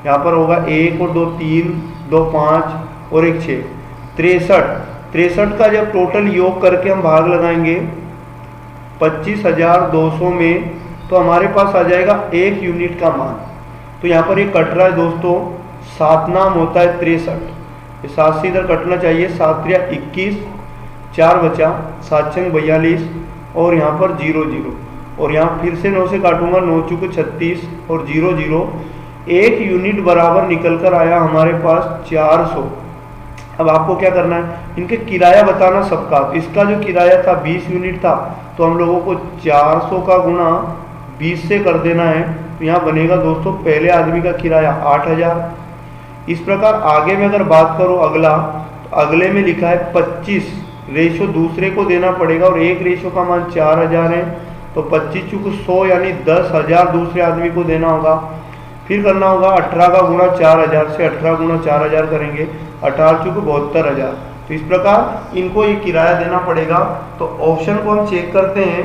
Speaker 1: यहाँ पर होगा 1 और 2 3, 2 5 और 1 6, 63। 63 का जब टोटल योग करके हम भाग लगाएंगे 25,200 में, तो हमारे पास आ जाएगा 1 यूनिट का मान। तो यहाँ पर ये कट रहा है दोस्तों, 7 नाम होता है 63, 7 से इधर कटना चाहिए, 7 3 21, 4 बचा, 7 6 42 और यहाँ पर 0 0 और यहाँ फिर से 9 से काटूंगा, 9 चुके 36 और 0 0, 1 यूनिट बराबर निकल कर आया हमारे पास 400। अब आपको क्या करना है, इनके किराया बताना सबका। तो इसका जो किराया था 20 यूनिट था, तो हम लोगों को 400 का गुणा 20 से कर देना है। तो यहाँ बनेगा दोस्तों पहले आदमी का किराया 8,000। इस प्रकार आगे में अगर बात करो अगला, तो अगले में लिखा है 25 रेशो दूसरे को देना पड़ेगा और एक रेशो का मान 4,000 है। तो 25 चुक 100 यानी 10,000 दूसरे आदमी को देना होगा। फिर करना होगा 18 का गुणा 4,000 से, 18 गुणा 4,000 करेंगे, 18 चुक 72,000। तो इस प्रकार इनको ये किराया देना पड़ेगा। तो ऑप्शन को हम चेक करते हैं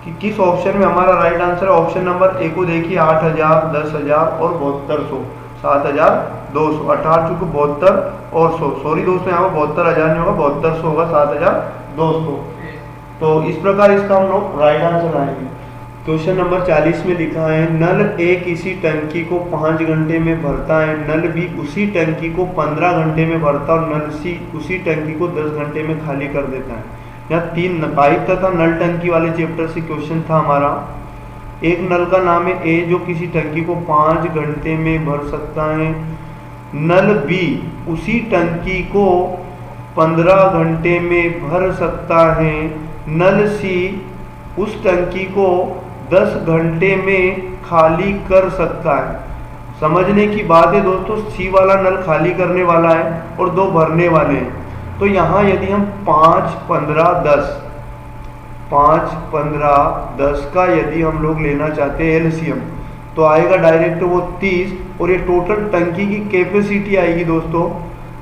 Speaker 1: कि किस ऑप्शन में हमारा राइट आंसर है। ऑप्शन नंबर ए को देखिए, 8,000, 10,000 और 7200, 7,200, 18 चुक 72 और 100, सॉरी दोस्तों यहाँ पर 72,000 नहीं होगा, 7200 होगा, 7,200। तो इस प्रकार इसका हम लोग राइट आंसर आएंगे। क्वेश्चन नंबर 40 में लिखा है, नल ए किसी टंकी को 5 घंटे में भरता है, नल बी उसी टंकी को 15 घंटे में भरता है और नल सी उसी टंकी को 10 घंटे में खाली कर देता है। यहाँ 3 पाइप तथा नल टंकी वाले चैप्टर से क्वेश्चन था हमारा। एक नल का नाम है ए जो किसी टंकी को 5 घंटे में भर सकता है, नल बी उसी टंकी को 15 घंटे में भर सकता है, नल सी उस टंकी को 10 घंटे में खाली कर सकता है। समझने की बात है दोस्तों, सी वाला नल खाली करने वाला है और 2 भरने वाले हैं। तो यहाँ यदि हम 5 15 10 5 15 10 का यदि हम लोग लेना चाहते हैं एलसीएम, तो आएगा डायरेक्ट वो 30 और ये टोटल टंकी की कैपेसिटी आएगी दोस्तों।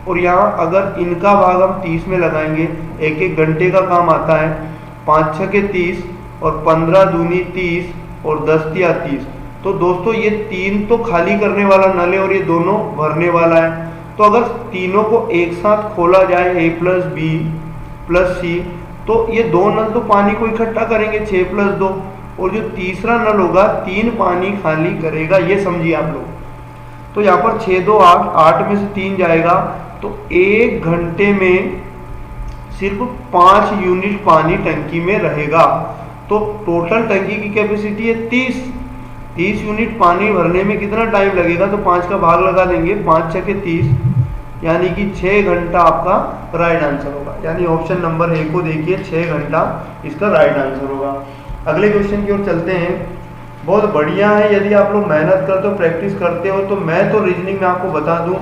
Speaker 1: और यहाँ अगर इनका भाग हम 30 में लगाएंगे, 1-1 घंटे का काम आता है, 5 6 के 30 और 15 दूनी 30 और 10 तिया 30। तो दोस्तों ये 3 तो खाली करने वाला नल है और ये दोनों भरने वाला है। तो अगर तीनों को एक साथ खोला जाए, ए प्लस बी प्लस सी, तो ये 2 नल तो पानी को इकट्ठा करेंगे 6 + 2, और जो तीसरा नल होगा 3 पानी खाली करेगा, ये समझिए आप लोग। तो यहाँ पर 6 2 8, 8 में से 3 जाएगा, तो 1 घंटे में सिर्फ 5 यूनिट पानी टंकी में रहेगा। तो टोटल टंकी की कैपेसिटी है 30 यूनिट पानी भरने में कितना टाइम लगेगा, तो 5 का भाग लगा देंगे, 5 6 के 30 यानी कि 6 घंटा आपका राइट आंसर होगा। यानी ऑप्शन नंबर ए को देखिए, 6 घंटा इसका राइट आंसर होगा। अगले क्वेश्चन की ओर चलते हैं। बहुत बढ़िया है, यदि आप लोग मेहनत करते हो, प्रैक्टिस करते हो, तो मैं तो रीजनिंग में आपको बता दूं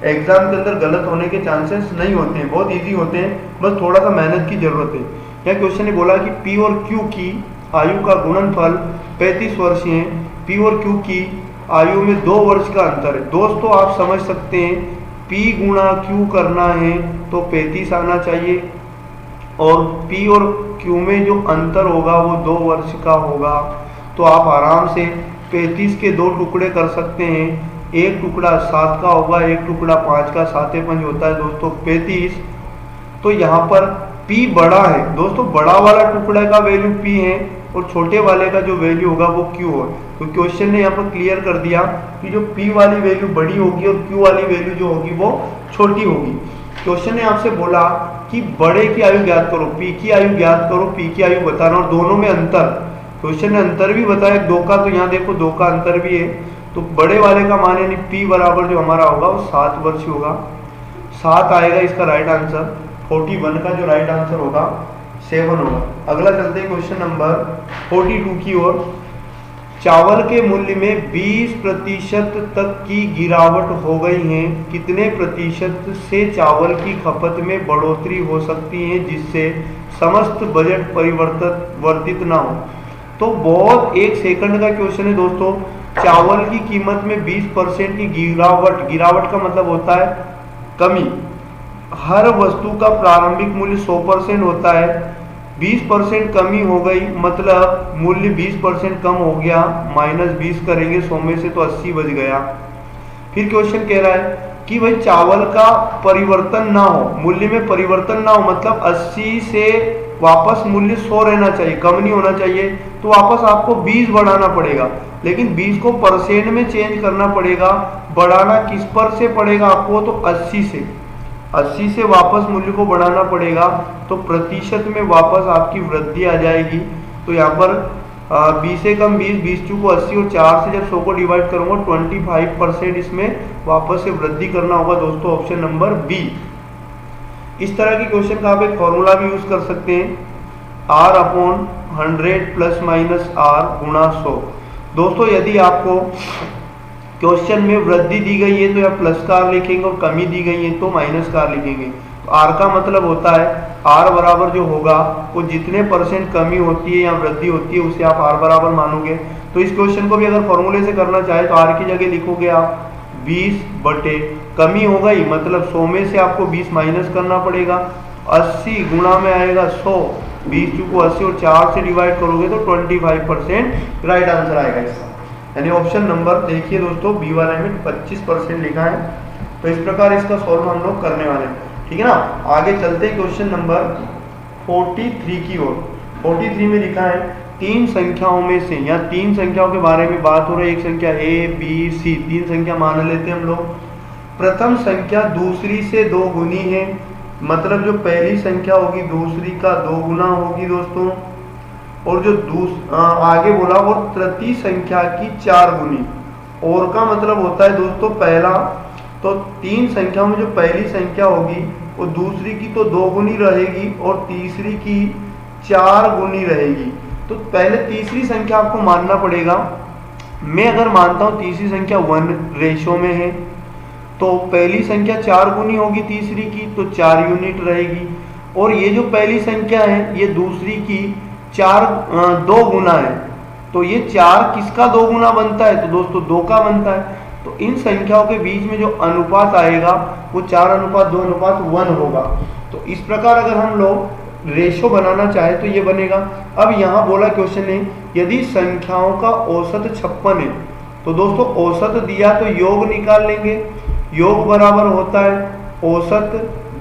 Speaker 1: एग्जाम के अंदर गलत होने के चांसेस नहीं होते हैं, बहुत इजी होते हैं, बस थोड़ा सा मेहनत की जरूरत है। यह क्वेश्चन ने बोला कि पी और क्यू की आयु का गुणनफल 35 वर्ष है, पी और क्यू की आयु में 2 वर्ष का अंतर है। दोस्तों आप समझ सकते हैं, पी गुणा क्यू करना है तो 35 आना चाहिए और पी और क्यू में जो अंतर होगा वो 2 वर्ष का होगा। तो आप आराम से 35 के 2 टुकड़े कर सकते हैं, एक टुकड़ा 7 का होगा, एक टुकड़ा 5 का, 7 5 होता है दोस्तों 35। तो यहाँ पर P बड़ा है दोस्तों, बड़ा वाला टुकड़ा का वैल्यू P है और छोटे वाले का जो वैल्यू होगा वो Q है। तो क्वेश्चन ने यहाँ पर क्लियर कर दिया कि जो P वाली वैल्यू बड़ी होगी और Q वाली वैल्यू जो होगी वो छोटी होगी। क्वेश्चन ने आपसे बोला कि बड़े की आयु ज्ञात करो, P की आयु ज्ञात करो, P की आयु बताना और दोनों में अंतर। क्वेश्चन ने अंतर भी बताया 2 का, तो यहाँ देखो 2 का अंतर भी है। तो बड़े वाले का मान यानी P बराबर जो हमारा होगा वो 7 वर्ष होगा, 7 आएगा इसका राइट आंसर। 41 का जो राइट आंसर होगा 7 होगा। अगला चलते हैं क्वेश्चन नंबर 42 की ओर। चावल के मूल्य में 20% तक की गिरावट हो गई है, कितने प्रतिशत से चावल की खपत में बढ़ोतरी हो सकती है जिससे समस्त बजट परिवर्तित ना हो। तो बहुत 1 सेकंड का क्वेश्चन है दोस्तों। चावल की कीमत में 20% की गिरावट का मतलब होता है कमी। हर वस्तु का प्रारंभिक मूल्य 100% होता है, 20% कमी हो गई मतलब मूल्य 20% कम हो गया, -20 करेंगे 100 में से तो 80 बच गया। फिर क्वेश्चन कह रहा है कि भाई चावल का परिवर्तन ना हो, मूल्य में परिवर्तन ना हो, मतलब 80 से वापस मूल्य 100 रहना चाहिए, कम नहीं होना चाहिए, तो वापस आपको 20 बढ़ाना पड़ेगा। लेकिन 20 को परसेंट में चेंज करना पड़ेगा। बढ़ाना किस पर से पड़ेगा आपको, तो 80 से वापस मूल्य को बढ़ाना पड़ेगा, तो प्रतिशत में वापस आपकी वृद्धि आ जाएगी। तो यहाँ पर 20 से कम 20, 20 चूको 80 और 4 से जब 100 को डिवाइड करूंगा 25% इसमें वापस से वृद्धि करना होगा दोस्तों, ऑप्शन नंबर बी। इस तरह की क्वेश्चन का आप एक फॉर्मूला भी यूज कर सकते हैं, R/100 प्लस माइनस R गुणा 100। दोस्तों यदि आपको क्वेश्चन में वृद्धि दी गई है तो या प्लस का R लिखेंगे और कमी दी गई है तो माइनस का R लिखेंगे। तो R का मतलब होता है R बराबर जो होगा वो जितने परसेंट कमी होती है या वृद्धि होती है उसे आप R बराबर मानोगे। तो इस क्वेश्चन को भी अगर फॉर्मूले से करना चाहे तो R की जगह लिखोगे आप 20 बटे कमी हो गई, मतलब 100 में से आपको 20 माइनस करना पड़ेगा, 80 गुणा में आएगा 100, 20 चूको 80 और 4 से डिवाइड करोगे तो 25% राइट आंसर आएगा इसका। यानी ऑप्शन नंबर देखिए दोस्तों बी वाले में 25% लिखा है। तो इस प्रकार इसका सॉल्व हम लोग करने वाले हैं, ठीक है ना। आगे चलते हैं क्वेश्चन नंबर 43 की ओर। 43 में लिखा है तीन संख्याओं में से, या तीन संख्याओं के बारे में बात हो रही है, एक संख्या ए बी सी, तीन संख्या मान लेते हैं हम लोग। प्रथम संख्या दूसरी से 2 गुनी है, मतलब जो पहली संख्या होगी दूसरी का 2 गुना होगी दोस्तों, और जो आगे बोला वो तृतीय संख्या की 4 गुनी। और का मतलब होता है दोस्तों पहला, तो तीन संख्याओं में जो पहली संख्या होगी वो दूसरी की तो 2 गुनी रहेगी और तीसरी की 4 गुनी रहेगी। तो पहले तीसरी संख्या आपको मानना पड़ेगा। मैं अगर मानता हूं तीसरी संख्या 1 रेशो में है, तो पहली संख्या 4 गुनी होगी तीसरी की, तो 4 यूनिट रहेगी। और ये जो पहली संख्या है ये दूसरी की 2 गुना है, तो ये 4 किसका 2 गुना बनता है, तो दोस्तों 2 का बनता है। तो इन संख्याओं के बीच में जो अनुपात आएगा वो 4:2:1 होगा। तो इस प्रकार अगर हम लोग रेशो बनाना चाहे तो ये बनेगा। अब यहाँ बोला क्वेश्चन ने यदि संख्याओं का औसत 56 है, तो दोस्तों औसत दिया तो योग निकाल लेंगे। योग बराबर होता है औसत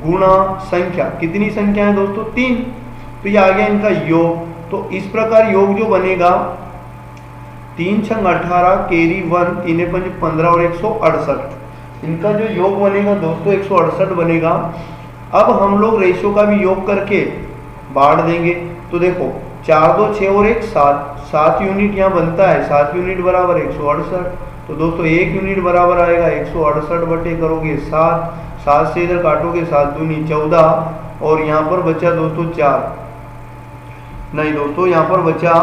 Speaker 1: गुणा संख्या। कितनी संख्या है दोस्तों, 3, तो ये आ गया इनका योग। तो इस प्रकार योग जो बनेगा 3 × 18 कैरी 1, 3 × 5 15 और 168, इनका जो योग बनेगा दोस्तों 168 बनेगा। अब हम लोग रेशो का भी योग करके बांट देंगे। तो देखो 4 2 6 और 1 7 यूनिट यहाँ बनता है, 7 यूनिट बराबर 168। तो दोस्तों 1 यूनिट बराबर आएगा 168 बटे करोगे 7, 7 से इधर काटोगे 7 दूनी 14, और यहाँ पर बचा दोस्तों 4, नहीं दोस्तों यहाँ पर बचा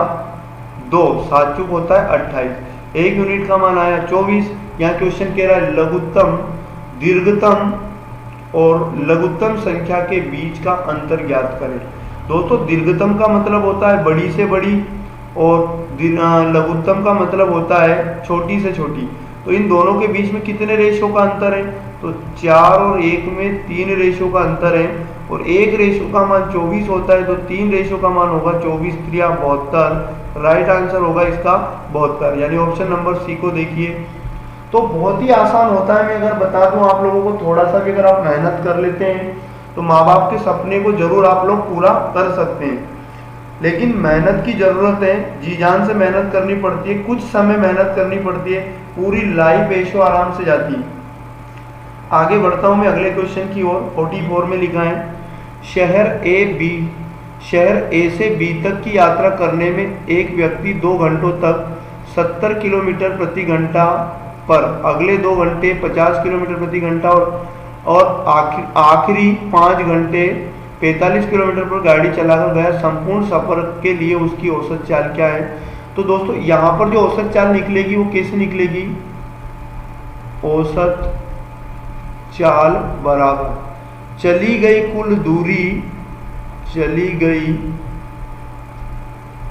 Speaker 1: 2, 7 चुप होता है 28, 1 यूनिट का मान आया 24। यहाँ क्वेश्चन कह रहा है लघुत्तम, दीर्घतम और लघुत्तम संख्या के बीच का अंतर ज्ञात करें। दोस्तों दीर्घतम का मतलब होता है बड़ी से बड़ी और लघुत्तम का मतलब होता है छोटी से छोटी। तो इन दोनों के बीच में कितने रेशो का अंतर है, तो 4 और 1 में 3 रेशो का अंतर है, और 1 रेशो का मान 24 होता है, तो 3 रेशो का मान होगा 24 × 3 = 72। राइट आंसर होगा इसका 72, यानी ऑप्शन नंबर सी को देखिए। तो बहुत ही आसान होता है। मैं अगर बता दूं आप लोगों को, थोड़ा सा भी अगर आप मेहनत कर लेते हैं तो माँ बाप के सपने को जरूर आप लोग पूरा कर सकते हैं। लेकिन मेहनत की जरूरत है, जी जान से मेहनत करनी पड़ती है, कुछ समय मेहनत करनी पड़ती है, पूरी लाइफ ऐशो आराम से जाती है। आगे बढ़ता हूं मैं अगले क्वेश्चन की ओर। 44 में लिखा है शहर ए से बी तक की यात्रा करने में एक व्यक्ति 2 घंटों तक 70 किलोमीटर प्रति घंटा पर, अगले 2 घंटे 50 किलोमीटर प्रति घंटा और आखिरी 5 घंटे 45 किलोमीटर पर गाड़ी चलाकर गया। संपूर्ण सफर के लिए उसकी औसत चाल क्या है। तो दोस्तों यहाँ पर जो औसत चाल निकलेगी वो कैसे निकलेगी, औसत चाल बराबर चली गई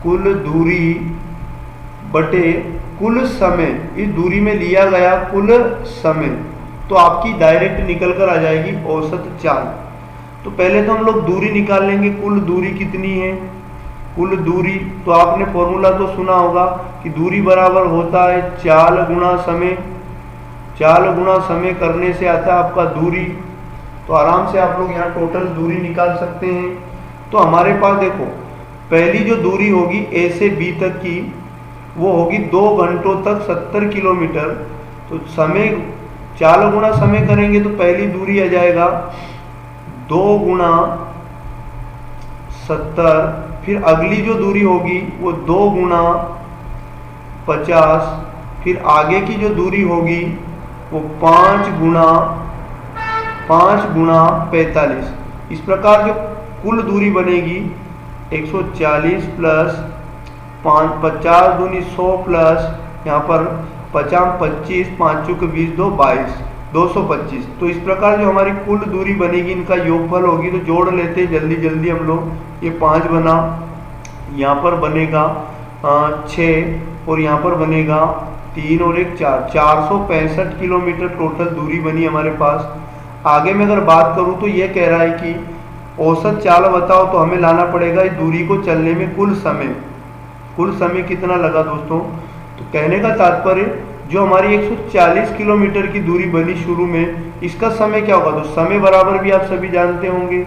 Speaker 1: कुल दूरी बटे कुल समय, इस दूरी में लिया गया कुल समय, तो आपकी डायरेक्ट निकल कर आ जाएगी औसत चाल। तो पहले तो हम लोग दूरी निकाल लेंगे, कुल दूरी कितनी है, कुल दूरी, तो आपने फॉर्मूला तो सुना होगा कि दूरी बराबर होता है चाल गुणा समय। चाल गुणा समय करने से आता है आपका दूरी। तो आराम से आप लोग यहाँ टोटल दूरी निकाल सकते हैं। तो हमारे पास देखो पहली जो दूरी होगी ए से बी तक की वो होगी 2 घंटों तक 70 किलोमीटर। तो समय चाल गुणा समय करेंगे तो पहली दूरी आ जाएगा 2 गुणा 70, फिर अगली जो दूरी होगी वो 2 गुणा 50, फिर आगे की जो दूरी होगी वो 5 गुणा 45। इस प्रकार जो कुल दूरी बनेगी 140 प्लस 5 50 दूनी 100 प्लस यहाँ पर 50 25 5 चौके 20 2 22 225। तो इस प्रकार जो हमारी कुल दूरी बनेगी इनका योगफल होगी। तो जोड़ लेते हैं जल्दी जल्दी हम लोग। ये 5 बना, यहाँ पर बनेगा 6 और यहाँ पर बनेगा 3 और 1 4, 465 किलोमीटर टोटल दूरी बनी हमारे पास। आगे में अगर बात करूँ तो ये कह रहा है कि औसत चाल बताओ, तो हमें लाना पड़ेगा इस दूरी को चलने में कुल समय कितना लगा दोस्तों। तो कहने का तात्पर्य जो हमारी 140 किलोमीटर की दूरी बनी शुरू में, इसका समय क्या होगा। तो समय बराबर भी आप सभी जानते होंगे,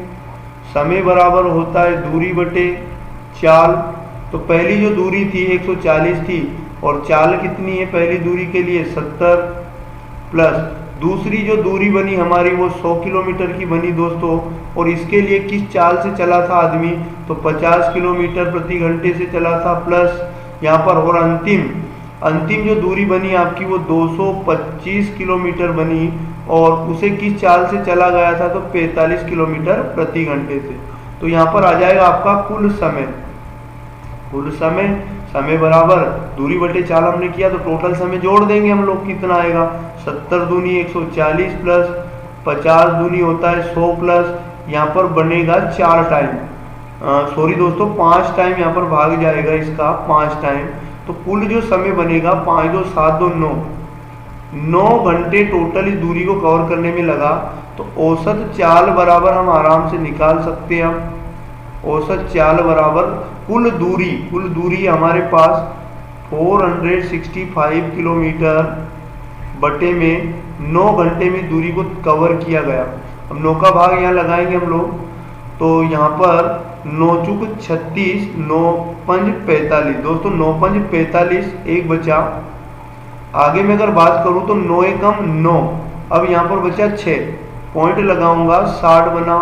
Speaker 1: समय बराबर होता है दूरी बटे चाल। तो पहली जो दूरी थी 140 थी और चाल कितनी है पहली दूरी के लिए 70, प्लस दूसरी जो दूरी बनी हमारी वो 100 किलोमीटर की बनी दोस्तों। और इसके लिए किस चाल से चला था आदमी, तो 50 किलोमीटर प्रति घंटे से चला था, प्लस यहाँ पर और अंतिम जो दूरी बनी आपकी वो 225 किलोमीटर बनी और उसे किस चाल से चला गया था, तो 45 किलोमीटर प्रति घंटे से। तो यहाँ पर आ जाएगा आपका कुल समय बराबर दूरी बटे चाल हमने किया, तो टोटल समय जोड़ देंगे हम लोग, कितना आएगा 70 दूनी 140 प्लस 50 दूनी होता है 100 प्लस यहाँ पर बनेगा 4 टाइम, सॉरी दोस्तों 5 टाइम यहाँ पर भाग जाएगा इसका 5 टाइम। तो कुल जो समय बनेगा 5 2 7 2 9 घंटे टोटल इस दूरी को कवर करने में लगा। तो औसत चाल बराबर हम आराम से निकाल सकते हैं। औसत चाल बराबर कुल दूरी हमारे पास 465 किलोमीटर बटे में 9 घंटे में दूरी को कवर किया गया। अब 9 का भाग यहाँ लगाएंगे हम लोग, तो यहाँ पर 9 चुक 36 9 पंज 45 दोस्तों, 9 पंज 45 एक बचा। आगे में अगर बात करूँ तो 9 एकम 9, अब यहाँ पर बचा 6 पॉइंट लगाऊंगा 60 बना।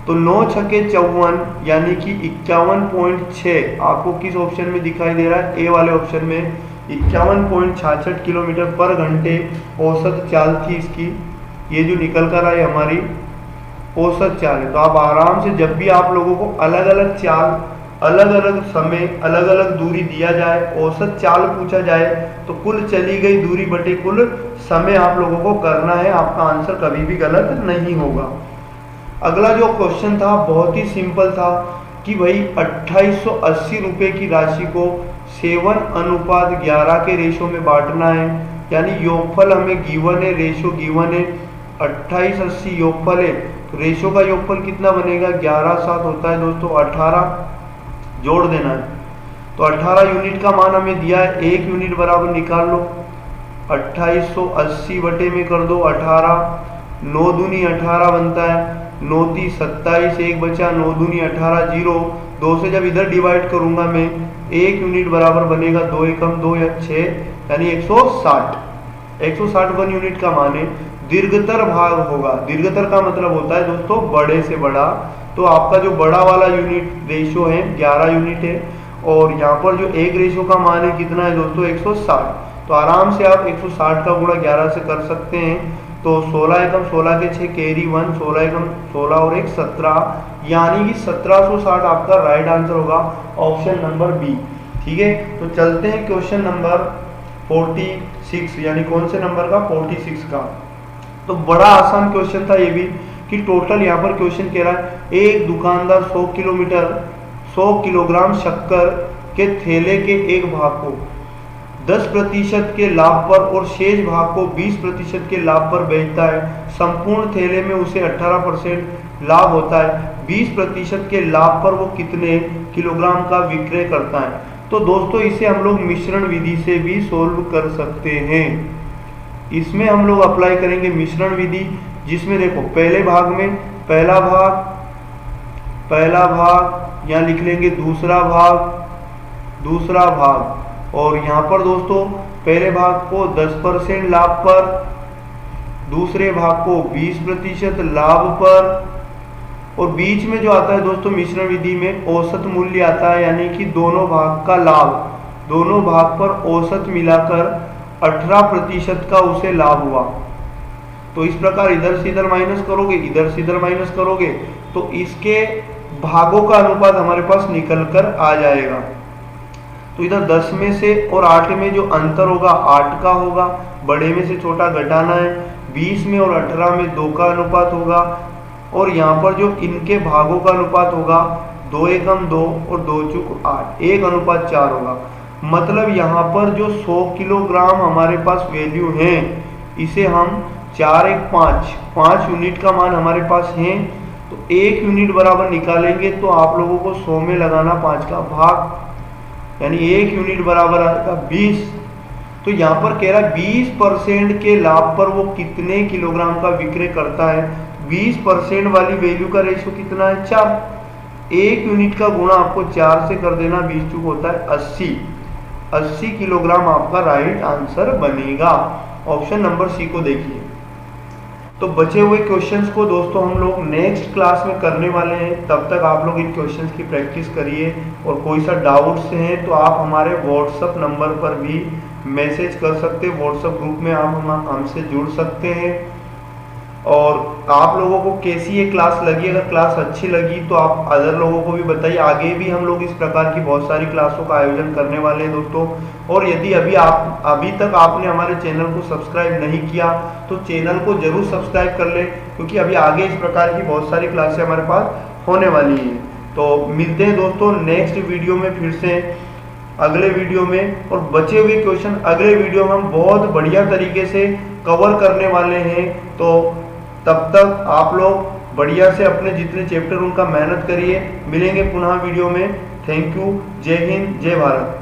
Speaker 1: तो 9 छक्के 54 यानी कि 51.6 आपको किस ऑप्शन में दिखाई दे रहा है, ए वाले ऑप्शन में 51.66 किलोमीटर पर घंटे औसत चाल थी इसकी। ये जो निकल कर आई हमारी औसत चाल है। तो आप आराम से जब भी आप लोगों को अलग अलग चाल, अलग अलग समय, अलग अलग दूरी दिया जाए, औसत चाल पूछा जाए, तो कुल चली गई दूरी बटे कुल समय आप लोगों को करना है। आपका आंसर कभी भी गलत नहीं होगा। अगला जो क्वेश्चन था बहुत ही सिंपल था कि भाई 2880 रुपये की राशि को 7:11 के रेशो में बांटना है। यानी योगफल हमें गिवन है, रेशो गिवन है 2880 योगफल है। तो रेशो का योगफल कितना बनेगा 11 7 होता है दोस्तों, 18 जोड़ देना है। तो 18 यूनिट का मान हमें दिया है, 1 यूनिट बराबर निकाल लो 2880 बटे में कर दो 18, 9 दूनी 18 बनता है, 9 ती 27 एक बचा, 9 दूनी 18 0, 2 से जब इधर डिवाइड करूंगा मैं 1 यूनिट बराबर बनेगा 2 एकम 2 या 6 यानी 160 1 यूनिट का मान है। दीर्घतर भाग होगा, दीर्घतर का मतलब होता है दोस्तों बड़े से बड़ा। तो आपका जो बड़ा वाला यूनिट रेशो है 11 यूनिट है और यहाँ पर जो एक रेशो का मान है कितना है दोस्तों 160। तो आराम से आप 160 का गुणा 11 से कर सकते हैं। तो 16 एकम 16 के 6 कैरी 1, 16 एकम 16 और 1 17 यानी कि 1760 आपका राइट आंसर होगा, ऑप्शन नंबर बी। ठीक है, तो चलते हैं क्वेश्चन नंबर 46 यानी कौन से नंबर का 46 का। तो बड़ा आसान क्वेश्चन था ये भी कि टोटल यहाँ पर क्वेश्चन कह रहा है एक दुकानदार 100 किलोग्राम शक्कर के थैले के एक भाग को 10% के लाभ पर और शेष भाग को 20% के लाभ पर बेचता है। संपूर्ण थैले में उसे 18% लाभ होता है। 20% के लाभ पर वो कितने किलोग्राम का विक्रय करता है। तो दोस्तों इसे हम लोग मिश्रण विधि से भी सोल्व कर सकते हैं। इसमें हम लोग अप्लाई करेंगे मिश्रण विधि, जिसमें देखो पहले भाग में पहला भाग यहाँ लिख लेंगे, दूसरा भाग, और यहाँ पर दोस्तों पहले भाग को 10% लाभ पर, दूसरे भाग को 20% लाभ पर, और बीच में जो आता है दोस्तों मिश्रण विधि में औसत मूल्य आता है, यानी कि दोनों भाग का लाभ, दोनों भाग पर औसत मिलाकर 18% का उसे लाभ हुआ। तो इस प्रकार इधर से इधर माइनस करोगे, इधर से इधर माइनस करोगे, तो इसके भागों का अनुपात हमारे पास निकल कर आ जाएगा। तो इधर 10 में से और 8 में जो अंतर होगा 8 का होगा, बड़े में से छोटा घटाना है। 20 में और 18 में 2 का अनुपात होगा, और यहाँ पर जो इनके भागों का अनुपात होगा 2 एकम 2 और 2 चूक 8, 1:4 होगा। मतलब यहाँ पर जो 100 किलोग्राम हमारे पास वैल्यू है, इसे हम 4 1 5 यूनिट का मान हमारे पास है, तो 1 यूनिट बराबर निकालेंगे तो आप लोगों को 100 में लगाना 5 का भाग, यानी 1 यूनिट बराबर आएगा 20। तो यहाँ पर कह रहा है 20% के लाभ पर वो कितने किलोग्राम का विक्रय करता है। 20% वाली वैल्यू का रेशियो कितना है 4। 1 यूनिट का गुणा आपको 4 से कर देना, 20 चूक होता है 80 किलोग्राम आपका राइट आंसर बनेगा। ऑप्शन नंबर सी को देखिए। तो बचे हुए क्वेश्चंस को दोस्तों हम लोग नेक्स्ट क्लास में करने वाले हैं, तब तक आप लोग इन क्वेश्चंस की प्रैक्टिस करिए, और कोई सा डाउट्स हैं तो आप हमारे व्हाट्सएप नंबर पर भी मैसेज कर सकते हैं, व्हाट्सएप ग्रुप में आप हमसे जुड़ सकते हैं। और आप लोगों को कैसी ये क्लास लगी, अगर क्लास अच्छी लगी तो आप अदर लोगों को भी बताइए। आगे भी हम लोग इस प्रकार की बहुत सारी क्लासों का आयोजन करने वाले हैं दोस्तों। और यदि अभी तक आपने हमारे चैनल को सब्सक्राइब नहीं किया तो चैनल को जरूर सब्सक्राइब कर लें, क्योंकि अभी आगे इस प्रकार की बहुत सारी क्लासें हमारे पास होने वाली हैं। तो मिलते हैं दोस्तों नेक्स्ट वीडियो में फिर से, अगले वीडियो में, और बचे हुए क्वेश्चन अगले वीडियो में हम बहुत बढ़िया तरीके से कवर करने वाले हैं। तो तब तक आप लोग बढ़िया से अपने जितने चैप्टर उनका मेहनत करिए। मिलेंगे पुनः वीडियो में। Thank you. जय हिंद, जय भारत।